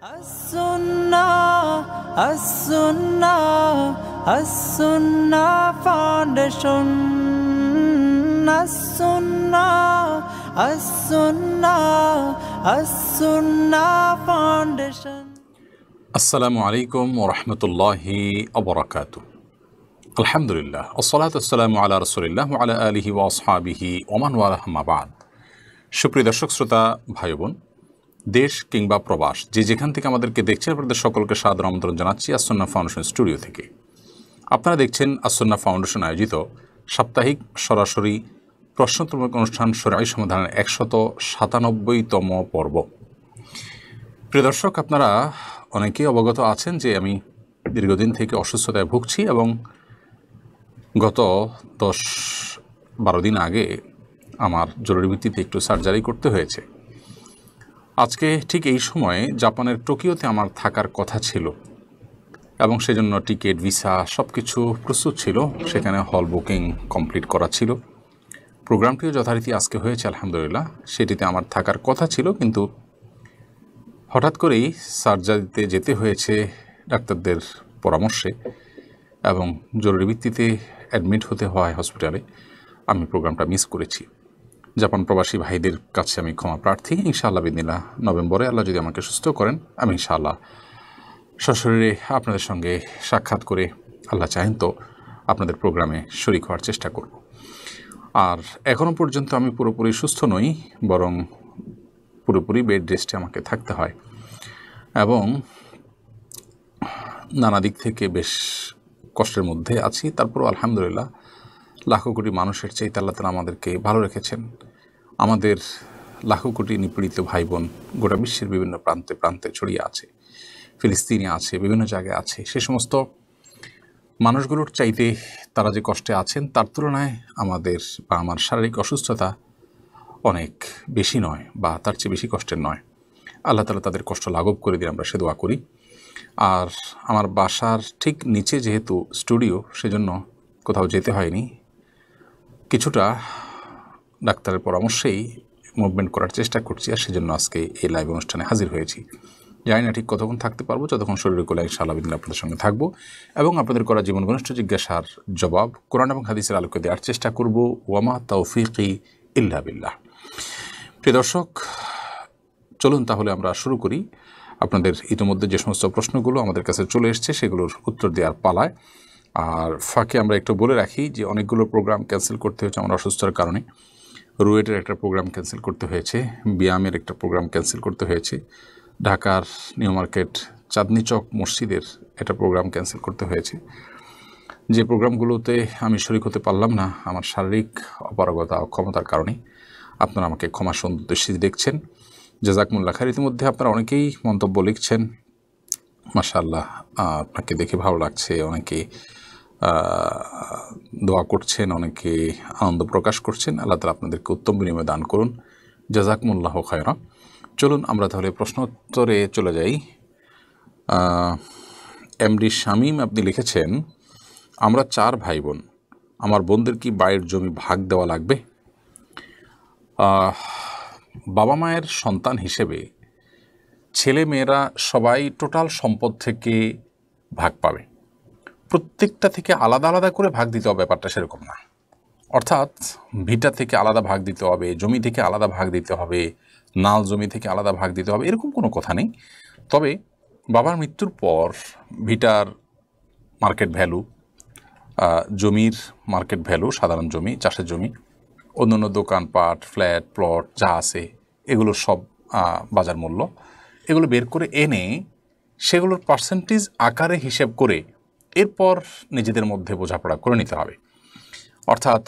As-Sunnah, As-Sunnah, As-Sunnah Foundation. As-Sunnah, As-Sunnah, As-Sunnah Foundation. Assalamu alaikum wa rahmatullahi wa barakatuh. Alhamdulillah, as-salatu as-salamu ala rasulillah wa ala alihi wa ashabihi wa man wala amma ba'd. সুপ্রিয় দর্শক শ্রোতা ভাই বোন, দেশ কিংবা প্রবাস যে যেখান থেকে আমাদেরকে দেখছেন আপনাদের সকলকে সাদর আমন্ত্রণ জানাচ্ছি আস-সুন্নাহ ফাউন্ডেশন স্টুডিও থেকে। আপনারা দেখছেন আস-সুন্নাহ ফাউন্ডেশন আয়োজিত সাপ্তাহিক সরাসরি প্রশ্নোত্তর অনুষ্ঠান শরঈ সমাধানের 197তম পর্ব। প্রিয় দর্শক, আপনারা অনেকেই অবগত আছেন যে আমি দীর্ঘদিন থেকে অসুস্থতায় ভুগছি এবং গত 10-12 দিন আগে আমার জরুরি ভিত্তিতে একটু সার্জারি করতে হয়েছে। আজকে ঠিক এই সময়ে জাপানের টোকিওতে আমার থাকার কথা ছিল এবং সেজন্য টিকিট, ভিসা সব কিছু প্রস্তুত ছিল। সেখানে হল বুকিং কমপ্লিট করা ছিল। প্রোগ্রামটিও যথারীতি আজকে হয়েছে আলহামদুলিল্লাহ। সেটিতে আমার থাকার কথা ছিল, কিন্তু হঠাৎ করেই সার্জারিতে যেতে হয়েছে ডাক্তারদের পরামর্শে এবং জরুরি ভিত্তিতে অ্যাডমিট হতে হয় হসপিটালে। আমি প্রোগ্রামটা মিস করেছি। জাপান প্রবাসী ভাইদের কাছে আমি ক্ষমা প্রার্থী। ইনশাআল্লাহ বিদিনিল্লাহ নভেম্বরে আল্লাহ যদি আমাকে সুস্থ করেন, আমি ইনশাআল্লাহ সশরীরে আপনাদের সঙ্গে সাক্ষাৎ করে আল্লাহ চাহেন তো আপনাদের প্রোগ্রামে শরীক হওয়ার চেষ্টা করব। আর এখনও পর্যন্ত আমি পুরোপুরি সুস্থ নই, বরং পুরোপুরি বেড রেস্টে আমাকে থাকতে হয় এবং নানা দিক থেকে বেশ কষ্টের মধ্যে আছি। তারপরও আলহামদুলিল্লাহ লাখো কোটি মানুষের চাইতে আল্লাহ তাআলা আমাদেরকে ভালো রেখেছেন। আমাদের লাখো কোটি নিপীড়িত ভাই বোন গোটা বিশ্বের বিভিন্ন প্রান্তে প্রান্তে ছড়িয়ে আছে, ফিলিস্তিনে আছে, বিভিন্ন জায়গায় আছে। সে সমস্ত মানুষগুলোর চাইতে তারা যে কষ্টে আছেন তার তুলনায় আমাদের বা আমার শারীরিক অসুস্থতা অনেক বেশি নয়, বা তার চেয়ে বেশি কষ্টের নয়। আল্লাহ তাআলা তাদের কষ্ট লাঘব করে দিয়ে আমরা সে দোয়া করি। আর আমার বাসার ঠিক নিচে যেহেতু স্টুডিও, সেজন্য কোথাও যেতে হয়নি। কিছুটা ডাক্তারের পরামর্শেই মুভমেন্ট করার চেষ্টা করছি, আর সেজন্য আজকে এই লাইভ অনুষ্ঠানে হাজির হয়েছি। জানি না ঠিক কতক্ষণ থাকতে পারবো, যতক্ষণ শরীরে কোলে ইনশাআল্লাহ বিদিনিল্লাহ আপনাদের সঙ্গে থাকবো এবং আপনাদের করা জীবন ঘনিষ্ঠ জিজ্ঞাসার জবাব কোরআন এবং হাদিসের আলোকে দেওয়ার চেষ্টা করব। ওয়ামা তাওফিকি ইল্লা বিল্লাহ। প্রিয় দর্শক, চলুন তাহলে আমরা শুরু করি। আপনাদের ইতিমধ্যে যে সমস্ত প্রশ্নগুলো আমাদের কাছে চলে এসছে সেগুলোর উত্তর দেওয়ার পালায়। আর ফাঁকে আমরা একটু বলে রাখি যে অনেকগুলো প্রোগ্রাম ক্যান্সেল করতে হয়েছে আমার অসুস্থতার কারণে। রুয়েটের একটা প্রোগ্রাম ক্যান্সেল করতে হয়েছে, বিয়ামের একটা প্রোগ্রাম ক্যান্সেল করতে হয়েছে, ঢাকার নিউ মার্কেট চাঁদনি চক মসজিদের একটা প্রোগ্রাম ক্যান্সেল করতে হয়েছে। যে প্রোগ্রামগুলোতে আমি শরীক হতে পারলাম না আমার শারীরিক অপারগতা, অক্ষমতার কারণে, আপনারা আমাকে ক্ষমা সুন্দর দৃষ্টিতে দেখছেন। জাযাকুমুল্লাহ খাইর। ইতিমধ্যে আপনারা অনেকেই মন্তব্য লিখছেন, মাশাআল্লাহ, আপনাকে দেখে ভালো লাগছে। অনেকে দোয়া করছেন, অনেকে আনন্দ প্রকাশ করছেন। আল্লাহ তাআলা আপনাদেরকে উত্তম বিনিময় দান করুন। জাযাকুমুল্লাহ খায়রা। চলুন আমরা তাহলে প্রশ্নোত্তরে চলে যাই। এমডি শামীম আপনি লিখেছেন, আমরা 4 ভাই বোন, আমার বোনদের কি বাড়ির জমি ভাগ দেওয়া লাগবে? বাবা মায়ের সন্তান হিসেবে ছেলে মেয়েরা সবাই টোটাল সম্পদ থেকে ভাগ পাবে। প্রত্যেকটা থেকে আলাদা আলাদা করে ভাগ দিতে হবে, ব্যাপারটা সেরকম না। অর্থাৎ ভিটা থেকে আলাদা ভাগ দিতে হবে, জমি থেকে আলাদা ভাগ দিতে হবে, নাল জমি থেকে আলাদা ভাগ দিতে হবে, এরকম কোনো কথা নেই। তবে বাবার মৃত্যুর পর ভিটার মার্কেট ভ্যালু, জমির মার্কেট ভ্যালু, সাধারণ জমি, চাষের জমি, অন্যান্য দোকানপাট, ফ্ল্যাট, প্লট যা আছে এগুলোর সব বাজার মূল্য, এগুলো বের করে এনে সেগুলোর পার্সেন্টেজ আকারে হিসেব করে এরপর নিজেদের মধ্যে বোঝাপড়া করে নিতে হবে। অর্থাৎ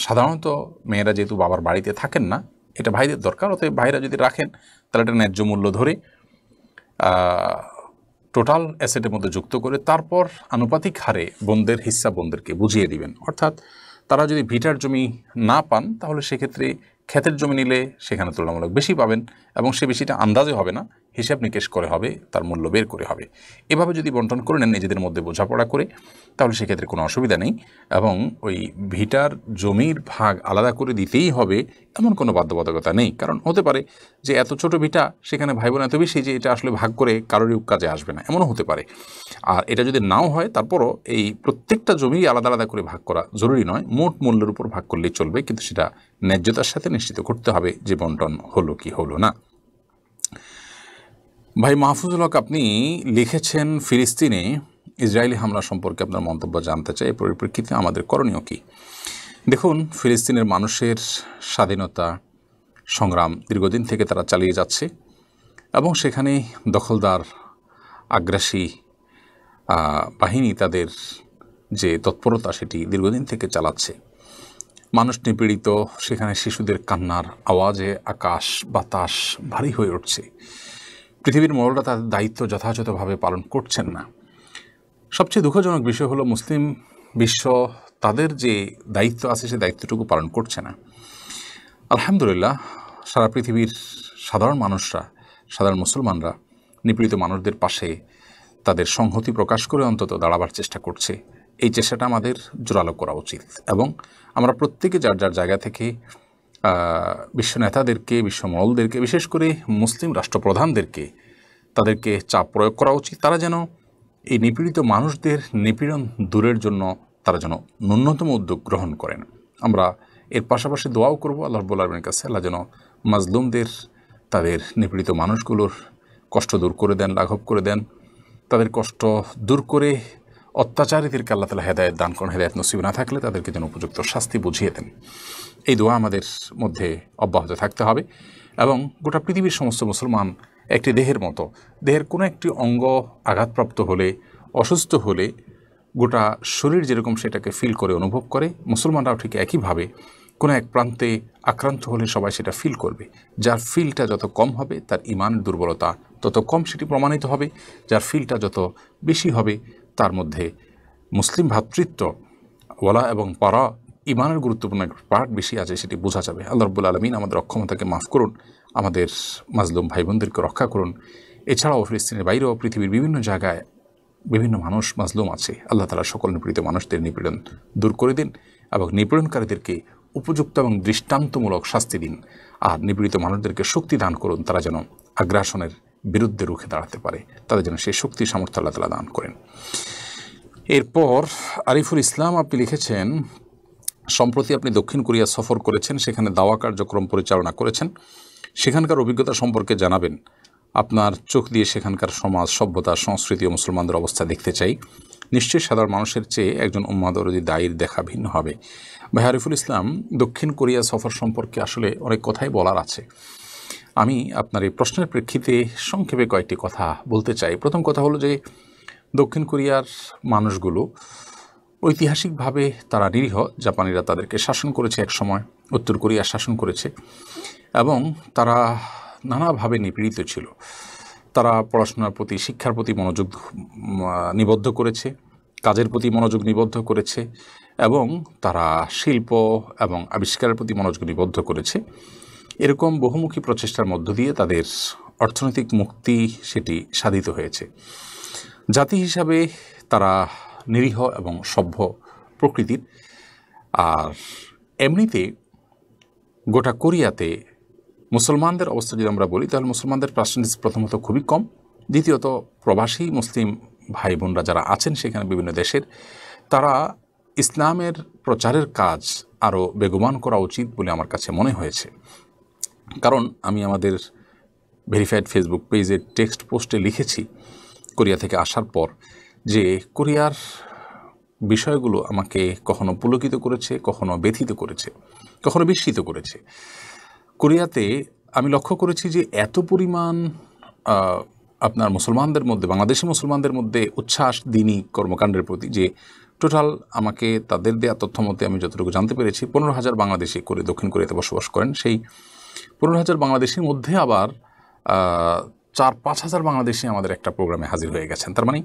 সাধারণত মেয়েরা যেহেতু বাবার বাড়িতে থাকেন না, এটা ভাইদের দরকার। অতএব ভাইরা যদি রাখেন তাহলে এটা ন্যায্য মূল্য ধরে টোটাল অ্যাসেটের মধ্যে যুক্ত করে তারপর আনুপাতিক হারে বোনদের হিস্সা বোনদেরকে বুঝিয়ে দিবেন। অর্থাৎ তারা যদি ভিটার জমি না পান তাহলে সেক্ষেত্রে ক্ষেতের জমি নিলে সেখানে তুলনামূলক বেশি পাবেন এবং সে বেশিটা আন্দাজে হবে না, হিসাব নিকেশ করে হবে, তার মূল্য বের করে হবে। এভাবে যদি বন্টন করে নেন নিজেদের মধ্যে বোঝাপড়া করে, তাহলে সেক্ষেত্রে কোনো অসুবিধা নেই। এবং ওই ভিটার জমির ভাগ আলাদা করে দিতেই হবে এমন কোনো বাধ্যবাধকতা নেই। কারণ হতে পারে যে এত ছোট ভিটা, সেখানে ভাই বোন এত বেশি যে এটা আসলে ভাগ করে কারোরই কাজে আসবে না, এমনও হতে পারে। আর এটা যদি নাও হয়, তারপরও এই প্রত্যেকটা জমি আলাদা আলাদা করে ভাগ করা জরুরি নয়, মোট মূল্যের উপর ভাগ করলেই চলবে, কিন্তু সেটা ন্যায্যতার সাথে নিশ্চিত করতে হবে যে বন্টন হলো কি হলো না। ভাই মাহফুজুল হক, আপনি লিখেছেন ফিলিস্তিনে ইসরায়েলি হামলা সম্পর্কে আপনার মন্তব্য জানতে চাই। এই পরিপ্রেক্ষিতে আমাদের করণীয় কী? দেখুন, ফিলিস্তিনের মানুষের স্বাধীনতা সংগ্রাম দীর্ঘদিন থেকে তারা চালিয়ে যাচ্ছে এবং সেখানে দখলদার আগ্রাসী বাহিনী তাদের যে তৎপরতা সেটি দীর্ঘদিন থেকে চালাচ্ছে। মানুষ নিপীড়িত, সেখানে শিশুদের কান্নার আওয়াজে আকাশ বাতাস ভারী হয়ে উঠছে। পৃথিবীর মোড়লরা তাদের দায়িত্ব যথাযথভাবে পালন করছেন না। সবচেয়ে দুঃখজনক বিষয় হলো মুসলিম বিশ্ব তাদের যে দায়িত্ব আছে সে দায়িত্বটুকু পালন করছে না। আলহামদুলিল্লাহ, সারা পৃথিবীর সাধারণ মানুষরা, সাধারণ মুসলমানরা নিপীড়িত মানুষদের পাশে তাদের সংহতি প্রকাশ করে অন্তত দাঁড়াবার চেষ্টা করছে। এই চেষ্টাটা আমাদের জোরালো করা উচিত এবং আমরা প্রত্যেকে যার যার জায়গা থেকে বিশ্ব নেতাদেরকে, বিশ্ব মহলদেরকে, বিশেষ করে মুসলিম রাষ্ট্রপ্রধানদেরকে তাদেরকে চাপ প্রয়োগ করা উচিত। তারা যেন এই নিপীড়িত মানুষদের নিপীড়ন দূরের জন্য তারা যেন ন্যূনতম উদ্যোগ গ্রহণ করেন। আমরা এর পাশাপাশি দোয়াও করব আল্লাহ রাব্বুল আলামিনের কাছে, আল্লাহ যেন মাজলুমদের, তাদের নিপীড়িত মানুষগুলোর কষ্ট দূর করে দেন, লাঘব করে দেন, তাদের কষ্ট দূর করে অত্যাচারীদেরকে আল্লাহ তাআলা হেদায়েত দান করেন। হেদায়েত নসিব না থাকলে তাদেরকে যেন উপযুক্ত শাস্তি বুঝিয়ে দেন। এই দোয়া আমাদের মধ্যে অব্যাহত থাকতে হবে এবং গোটা পৃথিবীর সমস্ত মুসলমান একটি দেহের মতো, দেহের কোনো একটি অঙ্গ আঘাতপ্রাপ্ত হলে, অসুস্থ হলে গোটা শরীর যেরকম সেটাকে ফিল করে, অনুভব করে, মুসলমানরাও ঠিক একইভাবে কোনো এক প্রান্তে আক্রান্ত হলে সবাই সেটা ফিল করবে। যার ফিলটা যত কম হবে তার ইমানের দুর্বলতা তত কম সেটি প্রমাণিত হবে, যার ফিলটা যত বেশি হবে তার মধ্যে মুসলিম ভ্রাতৃত্ব, ওয়ালা এবং পারা, ইমানের গুরুত্বপূর্ণ একটা পার্ট বেশি আছে সেটি বোঝা যাবে। আল্লাহ রাব্বুল আলামিন আমাদের অক্ষমতাকে মাফ করুন, আমাদের মাজলুম ভাই বোনদেরকে রক্ষা করুন। এছাড়াও ফিলিস্তিনের বাইরেও পৃথিবীর বিভিন্ন জায়গায় বিভিন্ন মানুষ মাজলুম আছে। আল্লাহ তাআলা সকল নিপীড়িত মানুষদের নিপীড়ন দূর করে দিন এবং নিপীড়নকারীদেরকে উপযুক্ত এবং দৃষ্টান্তমূলক শাস্তি দিন। আর নিপীড়িত মানুষদেরকে শক্তি দান করুন, তারা যেন আগ্রাসনের বিরুদ্ধে রুখে দাঁড়াতে পারে, তাদের যেন সেই শক্তি সামর্থ্য আল্লাহ তাআলা দান করেন। এরপর আরিফুল ইসলাম, আপনি লিখেছেন সম্প্রতি আপনি দক্ষিণ কোরিয়া সফর করেছেন, সেখানে দাওয়া কার্যক্রম পরিচালনা করেছেন, সেখানকার অভিজ্ঞতা সম্পর্কে জানাবেন। আপনার চোখ দিয়ে সেখানকার সমাজ, সভ্যতা, সংস্কৃতি ও মুসলমানদের অবস্থা দেখতে চাই। নিশ্চয়ই সাধারণ মানুষের চেয়ে একজন উম্মাদরদি দায়ীর দেখা ভিন্ন হবে। ভাই আরিফুল ইসলাম, দক্ষিণ কোরিয়া সফর সম্পর্কে আসলে অনেক কথাই বলার আছে। আমি আপনার এই প্রশ্নের প্রেক্ষিতে সংক্ষেপে কয়েকটি কথা বলতে চাই। প্রথম কথা হলো যে দক্ষিণ কোরিয়ার মানুষগুলো ঐতিহাসিকভাবে তারা নিরীহ। জাপানিরা তাদেরকে শাসন করেছে, এক সময় উত্তর কোরিয়া শাসন করেছে এবং তারা নানাভাবে নিপীড়িত ছিল। তারা পড়াশোনার প্রতি, শিক্ষার প্রতি মনোযোগ নিবদ্ধ করেছে, কাজের প্রতি মনোযোগ নিবদ্ধ করেছে এবং তারা শিল্প এবং আবিষ্কারের প্রতি মনোযোগ নিবদ্ধ করেছে। এরকম বহুমুখী প্রচেষ্টার মধ্য দিয়ে তাদের অর্থনৈতিক মুক্তি সেটি সাধিত হয়েছে। জাতি হিসাবে তারা নিরীহ এবং সভ্য প্রকৃতির। আর এমনিতে গোটা কোরিয়াতে মুসলমানদের অবস্থা যদি আমরা বলি, তাহলে মুসলমানদের পার্সেন্টেজ প্রথমত খুবই কম, দ্বিতীয়ত প্রবাসী মুসলিম ভাই বোনরা যারা আছেন সেখানে বিভিন্ন দেশের, তারা ইসলামের প্রচারের কাজ আরও বেগবান করা উচিত বলে আমার কাছে মনে হয়েছে। কারণ আমি আমাদের ভেরিফাইড ফেসবুক পেজে টেক্সট পোস্টে লিখেছি কোরিয়া থেকে আসার পর যে কোরিয়ার বিষয়গুলো আমাকে কখনো পুলকিত করেছে, কখনো ব্যথিত করেছে, কখনো বিস্মিত করেছে। কোরিয়াতে আমি লক্ষ্য করেছি যে এত পরিমাণ আপনার মুসলমানদের মধ্যে, বাংলাদেশি মুসলমানদের মধ্যে উচ্ছ্বাস দিনী কর্মকাণ্ডের প্রতি, যে টোটাল আমাকে তাদের দেওয়া তথ্য মতে আমি যতটুকু জানতে পেরেছি 15,000 বাংলাদেশি করে দক্ষিণ কোরিয়াতে বসবাস করেন। সেই 15,000 বাংলাদেশির মধ্যে আবার 4-5 হাজার বাংলাদেশি আমাদের একটা প্রোগ্রামে হাজির হয়ে গেছেন। তার মানে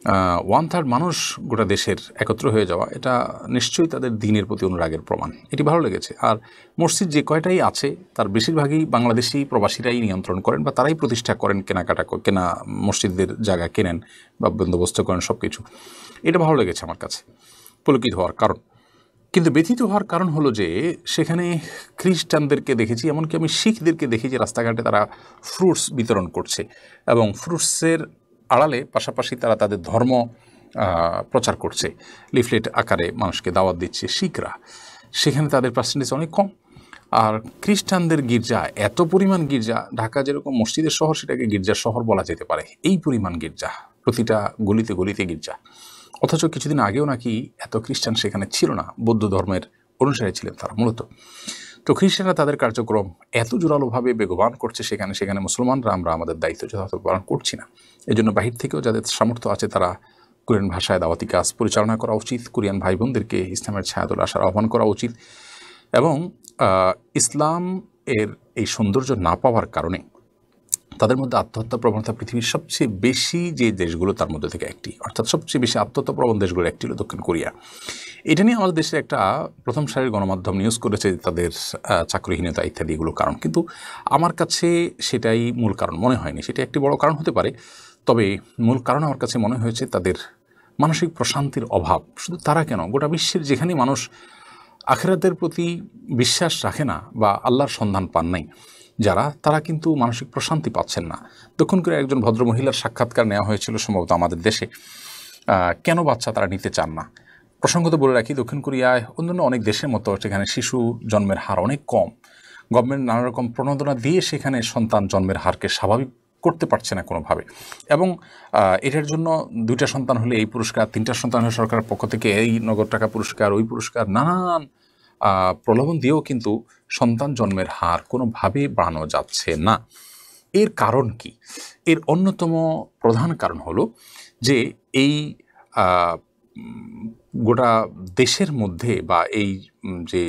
1/3 মানুষ গোটা দেশের একত্র হয়ে যাওয়া, এটা নিশ্চয়ই তাদের দ্বীনের প্রতি অনুরাগের প্রমাণ। এটি ভালো লেগেছে। আর মসজিদ যে কয়টাই আছে তার বেশিরভাগই বাংলাদেশি প্রবাসীরাই নিয়ন্ত্রণ করেন বা তারাই প্রতিষ্ঠা করেন, কেনা মসজিদের জায়গা কেনেন বা বন্দোবস্ত করেন সব কিছু। এটা ভালো লেগেছে আমার কাছে পুলকিত হওয়ার কারণ। কিন্তু ব্যথিত হওয়ার কারণ হলো যে সেখানে খ্রিস্টানদেরকে দেখেছি, এমনকি আমি শিখদেরকে দেখেছি রাস্তাঘাটে তারা ফ্রুটস বিতরণ করছে এবং ফ্রুটসের আড়ালে পাশাপাশি তারা তাদের ধর্ম প্রচার করছে, লিফলেট আকারে মানুষকে দাওয়াত দিচ্ছে শিখরা। সেখানে তাদের পার্সেন্টেজ অনেক কম। আর খ্রিস্টানদের গির্জা, এত পরিমাণ গির্জা, ঢাকা যেরকম মসজিদের শহর সেটাকে গির্জার শহর বলা যেতে পারে, এই পরিমাণ গির্জা, প্রতিটা গলিতে গলিতে গির্জা। অথচ কিছুদিন আগেও নাকি এত খ্রিস্টান সেখানে ছিল না, বৌদ্ধ ধর্মের অনুসারী ছিলেন তারা মূলত। তো খ্রিস্টানরা তাদের কার্যক্রম এত জোরালোভাবে বেগবান করছে সেখানে মুসলমানরা আমরা আমাদের দায়িত্ব যথাযথ পালন করছি না। এই জন্য বাহির থেকেও যাদের সামর্থ্য আছে তারা কোরিয়ান ভাষায় দাওয়াতি কাজ পরিচালনা করা উচিত, কোরিয়ান ভাই বোনদেরকে ইসলামের ছায়াতলে আসার আহ্বান করা উচিত এবং ইসলাম এর এই সৌন্দর্য না পাওয়ার কারণে তাদের মধ্যে আত্মহত্যা প্রবণতা পৃথিবীর সবচেয়ে বেশি যে দেশগুলো তার মধ্যে থেকে একটি, অর্থাৎ সবচেয়ে বেশি আত্মহত্যা প্রবণ দেশগুলোর একটি হলো দক্ষিণ কোরিয়া। এটা নিয়ে আমাদের দেশের একটা প্রথম সারির গণমাধ্যম নিউজ করেছে তাদের চাকরিহীনতা ইত্যাদি এগুলো কারণ, কিন্তু আমার কাছে সেটাই মূল কারণ মনে হয়নি। সেটা একটি বড় কারণ হতে পারে, তবে মূল কারণ আমার কাছে মনে হয়েছে তাদের মানসিক প্রশান্তির অভাব। শুধু তারা কেন, গোটা বিশ্বের যেখানে মানুষ আখিরাতের প্রতি বিশ্বাস রাখে না বা আল্লাহর সন্ধান পান নাই যারা, তারা কিন্তু মানসিক প্রশান্তি পাচ্ছেন না। দক্ষিণ কোরিয়ার একজন ভদ্রমহিলার সাক্ষাৎকার নেওয়া হয়েছিল সম্ভবত আমাদের দেশে। কেন বাচ্চা তারা নিতে চান না? প্রসঙ্গত বলে রাখি, দক্ষিণ কোরিয়ায় অন্যান্য অনেক দেশের মতো সেখানে শিশু জন্মের হার অনেক কম। গভর্নমেন্ট নানা রকম প্রণোদনা দিয়ে সেখানে সন্তান জন্মের হারকে স্বাভাবিক করতে পারছে না কোনোভাবে, এবং এটার জন্য 2টা সন্তান হলে এই পুরস্কার, 3টা সন্তান হলে সরকারের পক্ষ থেকে এই নগদ টাকা পুরস্কার, ওই পুরস্কার, নানান প্রলোভন দিয়েও কিন্তু সন্তান জন্মের হার কোনোভাবে বাড়ানো যাচ্ছে না। এর কারণ কি? এর অন্যতম প্রধান কারণ হলো যে এই গোটা দেশের মধ্যে বা এই যে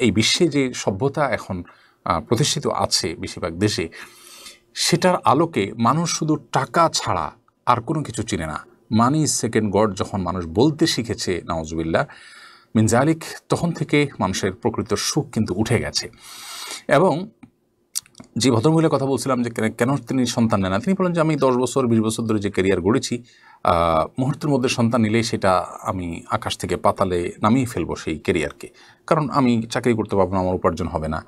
এই বিশ্বে যে সভ্যতা এখন প্রতিষ্ঠিত আছে বেশিরভাগ দেশে, সেটার আলোকে মানুষ শুধু টাকা ছাড়া আর কোনো কিছু চিনে না। মানি সেকেন্ড গড যখন মানুষ বলতে শিখেছে, নাউজুবিল্লাহ মিন যালিক, তখন থেকে মানুষের প্রকৃত সুখ কিন্তু উঠে গেছে। এবং যে ভদ্রমহিলার কথা বলছিলাম যে কেন তিনি সন্তান নেন না, তিনি বলেন যে আমি 10 বছর 20 বছর ধরে যে ক্যারিয়ার গড়েছি, মুহূর্তের মধ্যে সন্তান নিলেই সেটা আমি আকাশ থেকে পাতালে নামিয়ে ফেলবো সেই ক্যারিয়ারকে, কারণ আমি চাকরি করতে পারবো না, আমার উপার্জন হবে না।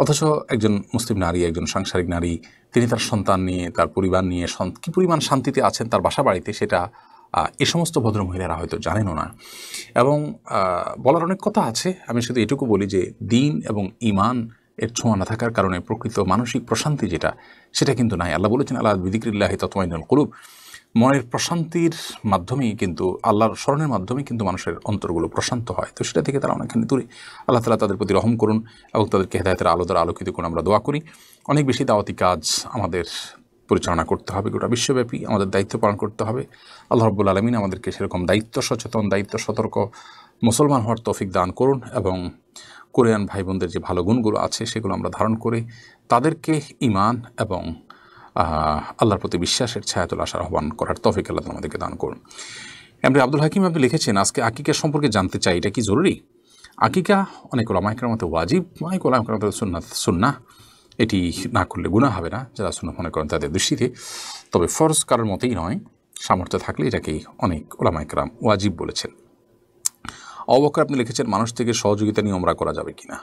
অথচ একজন মুসলিম নারী, একজন সাংসারিক নারী, তিনি তার সন্তান নিয়ে, তার পরিবার নিয়ে কী পরিমাণ শান্তিতে আছেন তার বাসা বাড়িতে, সেটা এ সমস্ত ভদ্রমহিলারা হয়তো জানেনও না। এবং বলার অনেক কথা আছে, আমি শুধু এটুকু বলি যে দিন এবং ঈমান এর ছোঁয়া না থাকার কারণে প্রকৃত মানসিক প্রশান্তি যেটা, সেটা কিন্তু নাই। আল্লাহ বলেছেন আল্লাহ বিযিকরিল্লাহি তাতমাইন্নুল কুলুব, মনের প্রশান্তির মাধ্যমেই কিন্তু, আল্লাহর স্মরণের মাধ্যমেই কিন্তু মানুষের অন্তরগুলো প্রশান্ত হয়। তো সেটা থেকে তারা অনেকখানি দূরে। আল্লাহ তাআলা তাদের প্রতি রহম করুন এবং তাদেরকে হেদায়েতের আলো দ্বারা আলোকিত করুন, আমরা দোয়া করি। অনেক বেশি দাওয়াতি কাজ আমাদের পরিচালনা করতে হবে, গোটা বিশ্বব্যাপী আমাদের দায়িত্ব পালন করতে হবে। আল্লাহ রাব্বুল আলামিন আমাদেরকে সেরকম দায়িত্ব সচেতন, দায়িত্ব সতর্ক মুসলমান হওয়ার তৌফিক দান করুন এবং কোরিয়ান ভাই বোনদের যে ভালো গুণগুলো আছে সেগুলো আমরা ধারণ করে তাদেরকে ঈমান এবং আল্লাহর প্রতি বিশ্বাসের ছায়াতলে আসার আহ্বান করার তৌফিক আল্লাহ আমাদেরকে দান করুন। এমনি আব্দুল হাকিম আপনি লিখেছেন, আজকে আকিকা সম্পর্কে জানতে চাই, এটা কি জরুরি? আকিকা অনেক ওলামায়ে কেরামের মতে ওয়াজিব, অনেক ওলামায়ে কেরামের মতে সুন্নাহ। এটি না করলে গুনাহ হবে না যারা সুন্নাহ মনে করেন তাদের দৃষ্টিতে, তবে ফরজ কারোর মতেই নয়। সামর্থ্য থাকলে এটাকেই অনেক ওলামায়ে কেরাম ওয়াজিব বলেছেন। আবু বকর আপনি লিখেছেন, মানুষ থেকে সহযোগিতা নিয়ে উমরা করা যাবে কিনা?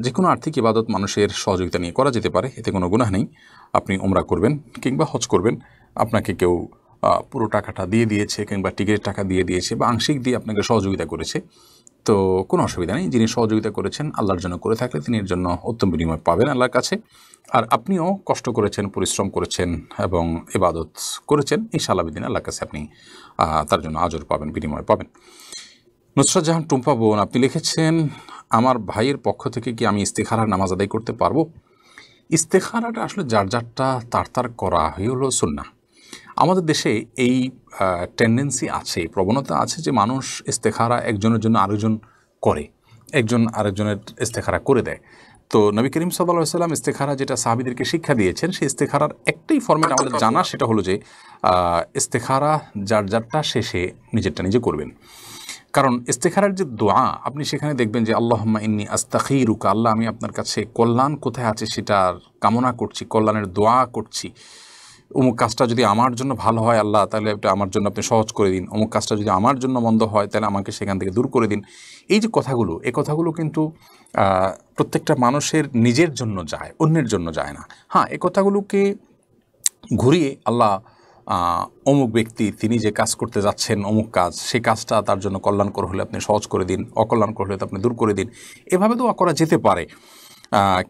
যে কোনো আর্থিক ইবাদত মানুষের সহযোগিতা নিয়ে করা যেতে পারে, এতে কোনো গুনাহ নেই। আপনি উমরা করবেন কিংবা হজ করবেন, আপনাকে কেউ পুরো টাকাটা দিয়ে দিয়েছে কিংবা টিকিটের টাকা দিয়ে দিয়েছে বা আংশিক দিয়ে আপনাকে সহযোগিতা করেছে, তো কোনো অসুবিধা নেই। যিনি সহযোগিতা করেছেন আল্লাহর জন্য করে থাকলে তিনি এর জন্য উত্তম বিনিময় পাবেন আল্লাহর কাছে। আর আপনিও কষ্ট করেছেন, পরিশ্রম করেছেন এবং ইবাদত করেছেন, ইনশাআল্লাহ বিদিন আল্লাহর কাছে আপনি তার জন্য আজর পাবেন, বিনিময় পাবেন। নুসরাত জাহান টুম্পা বোন আপনি লিখেছেন, আমার ভাইয়ের পক্ষ থেকে কি আমি ইস্তেখারার নামাজ আদায় করতে পারবো? ইস্তেখারাটা আসলে যার যারটা তার করা হলো সুন্নাহ। আমাদের দেশে এই টেন্ডেন্সি আছে, প্রবণতা আছে যে মানুষ ইস্তেখারা একজনের জন্য আরেকজন করে, একজন আরেকজনের ইস্তেখারা করে দেয়। তো নবী করিম সাল্লাল্লাহু আলাইহি ওয়াসাল্লাম ইস্তেখারা যেটা সাহাবীদেরকে শিক্ষা দিয়েছেন, সেই ইস্তেখারার একটাই ফরম্যাট আমাদের জানা, সেটা হলো যে ইস্তেখারা যার যারটা শেষে নিজেরটা নিজে করবেন। কারণ ইস্তেখারার যে দোয়া, আপনি সেখানে দেখবেন যে আল্লাহুম্মা ইন্নী আস্তাখিরুকা, আল্লাহ আমি আপনার কাছে কল্যাণ কোথায় আছে সেটার কামনা করছি, কল্যাণের দোয়া করছি। অমুক কাজটা যদি আমার জন্য ভালো হয় আল্লাহ, তাহলে এটা আমার জন্য আপনি সহজ করে দিন। অমুক কাজটা যদি আমার জন্য মন্দ হয়, তাহলে আমাকে সেখান থেকে দূর করে দিন। এই যে কথাগুলো, এই কথাগুলো কিন্তু প্রত্যেকটা মানুষের নিজের জন্য যায়, অন্যের জন্য যায় না। হ্যাঁ, এই কথাগুলোকে ঘুরিয়ে আল্লাহ অমুক ব্যক্তি তিনি যে কাজ করতে যাচ্ছেন, অমুক কাজ, সেই কাজটা তার জন্য কল্যাণকর হলে আপনি সহজ করে দিন, অকল্যাণকর হলে আপনি দূর করে দিন। এভাবে দোয়া করা যেতে পারে,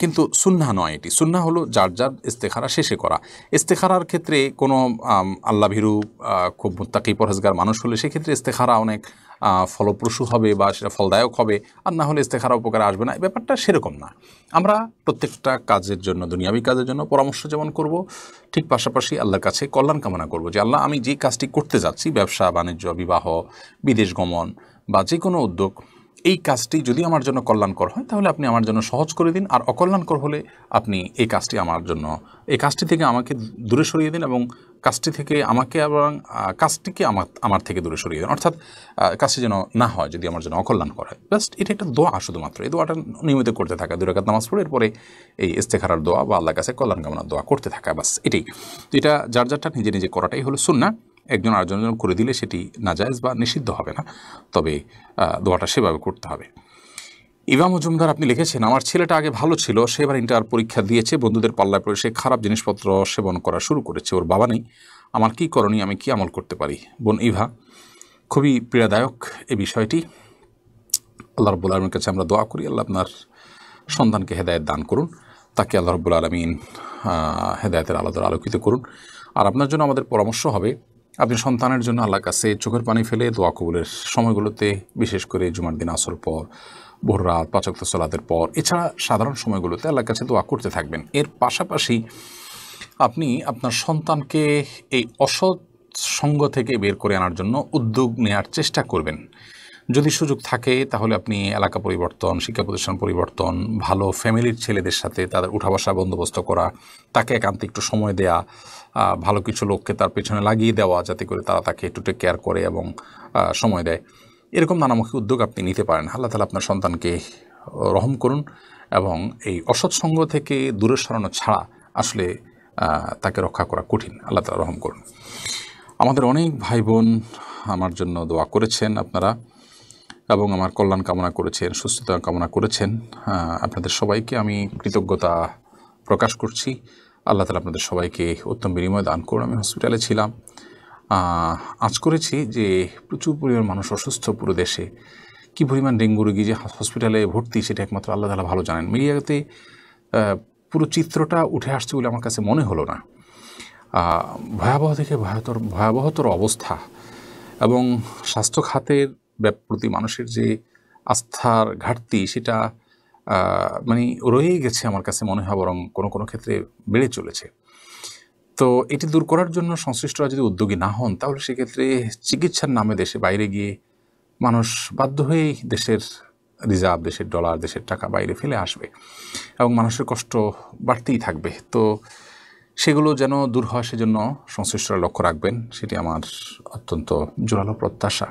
কিন্তু সুন্নাহ নয় এটি। সুন্নাহ হলো যার যার ইস্তেখারা শেষে করা। ইস্তেখারার ক্ষেত্রে কোনো আল্লাহ ভীরু খুব মুত্তাকি পরহেজগার মানুষ হলে সেক্ষেত্রে ইস্তেখারা অনেক ফলপ্রসূ হবে বা সেটা ফলদায়ক হবে, আর না হলে ইস্তেখারা উপকারে আসবে না। এই ব্যাপারটা সেরকম না। আমরা প্রত্যেকটা কাজের জন্য, দুনিয়াবী কাজের জন্য পরামর্শ যেমন করব, ঠিক পাশাপাশি আল্লাহর কাছে কল্যাণ কামনা করব যে আল্লাহ আমি যে কাজটি করতে যাচ্ছি, ব্যবসা বাণিজ্য, বিবাহ, বিদেশ গমন বা যে কোনো উদ্যোগ, এই কাজটি যদি আমার জন্য কল্যাণকর হয় তাহলে আপনি আমার জন্য সহজ করে দিন, আর অকল্যাণকর হলে আপনি এই কাজটি আমার জন্য, এই কাজটি থেকে আমাকে দূরে সরিয়ে দিন, এবং কাজটি থেকে আমাকে এবং কাজটিকে আমার থেকে দূরে সরিয়ে দিন। অর্থাৎ কাজটি যেন না হয় যদি আমার জন্য অকল্যাণকর হয়। জাস্ট এটা একটা দোয়া শুধুমাত্র। এই দোয়াটা নিয়মিত করতে থাকা, 2 রাকাত নামাজ পড়ে এরপরে এই ইস্তেখারার দোয়া বা আল্লাহর কাছে কল্যাণ কামনার দোয়া করতে থাকা, বাস এটাই। তো এটা যার যারটা নিজে নিজে করাটাই হলো সুন্নাহ। একজন আরেকজন করে দিলে সেটি নাজায়েজ বা নিষিদ্ধ হবে না, তবে দোয়াটা সেভাবে করতে হবে। ইভা মজুমদার আপনি লিখেছেন, আমার ছেলেটা আগে ভালো ছিল, সে এবার ইন্টার পরীক্ষা দিয়েছে, বন্ধুদের পাল্লায় পড়ে সে খারাপ জিনিসপত্র সেবন করা শুরু করেছে। ওর বাবা নেই, আমার কী করণীয়, আমি কী আমল করতে পারি? বোন ইভা, খুবই পীড়াদায়ক এই বিষয়টি। আল্লাহ রাব্বুল আলামিনের কাছে আমরা দোয়া করি, আল্লাহ আপনার সন্তানকে হেদায়েত দান করুন, তাকে আল্লাহ রাব্বুল আলামিন হেদায়েতের আলোতে আলোকিত করুন। আর আপনার জন্য আমাদের পরামর্শ হবে, আপনি সন্তানের জন্য আল্লাহর কাছে চোখের পানি ফেলে দোয়া কবুলের সময়গুলোতে, বিশেষ করে জুমার দিন আসর পর, ভোর রাত, 5 ওয়াক্ত সালাতের পর, এছাড়া সাধারণ সময়গুলোতে আল্লাহর কাছে দোয়া করতে থাকবেন। এর পাশাপাশি আপনি আপনার সন্তানকে এই অসৎ সঙ্গ থেকে বের করে আনার জন্য উদ্যোগ নেওয়ার চেষ্টা করবেন। যদি সুযোগ থাকে তাহলে আপনি এলাকা পরিবর্তন, শিক্ষা প্রতিষ্ঠান পরিবর্তন, ভালো ফ্যামিলির ছেলেদের সাথে তাদের উঠা বসা বন্দোবস্ত করা, তাকে একান্তে একটু সময় দেয়া, ভালো কিছু লোককে তার পেছনে লাগিয়ে দেওয়া যাতে করে তারা তাকে একটু টেক কেয়ার করে এবং সময় দেয়, এরকম নানামুখী উদ্যোগ আপনি নিতে পারেন। আল্লাহ তাআলা আপনার সন্তানকে রহম করুন, এবং এই অসৎ সঙ্গ থেকে দূরে সরানো ছাড়া আসলে তাকে রক্ষা করা কঠিন। আল্লাহ তাআলা রহম করুন। আমাদের অনেক ভাই বোন আমার জন্য দোয়া করেছেন আপনারা, এবং আমার কল্যাণ কামনা করেছেন, সুস্থতা কামনা করেছেন। আপনাদের সবাইকে আমি কৃতজ্ঞতা প্রকাশ করছি। আল্লাহ তাআলা আপনাদের সবাইকে উত্তম বিনিময় দান করুন। আমি হসপিটালে ছিলাম, আজ করেছি যে প্রচুর পরিমাণ মানুষ অসুস্থ পুরো দেশে, কী পরিমাণ ডেঙ্গু রোগী যে হসপিটালে ভর্তি সেটা একমাত্র আল্লাহ তাআলা ভালো জানেন। মিডিয়াতে পুরো চিত্রটা উঠে আসছে বলে আমার কাছে মনে হলো না। ভয়াবহ থেকে ভয়াবহতর অবস্থা, এবং স্বাস্থ্য খাতের প্রতি মানুষের যে আস্থার ঘাটতি, সেটা মানে রয়েই গেছে আমার কাছে মনে হয়, বরং কোনো কোনো ক্ষেত্রে বেড়ে চলেছে। তো এটি দূর করার জন্য সংশ্লিষ্টরা যদি উদ্যোগী না হন, তাহলে সেক্ষেত্রে চিকিৎসার নামে দেশে বাইরে গিয়ে মানুষ বাধ্য হয়েই দেশের রিজার্ভ, দেশের ডলার, দেশের টাকা বাইরে ফেলে আসবে, এবং মানুষের কষ্ট বাড়তেই থাকবে। তো সেগুলো যেন দূর হয় সেজন্য সংশ্লিষ্টরা লক্ষ্য রাখবেন, সেটি আমার অত্যন্ত জোরালো প্রত্যাশা।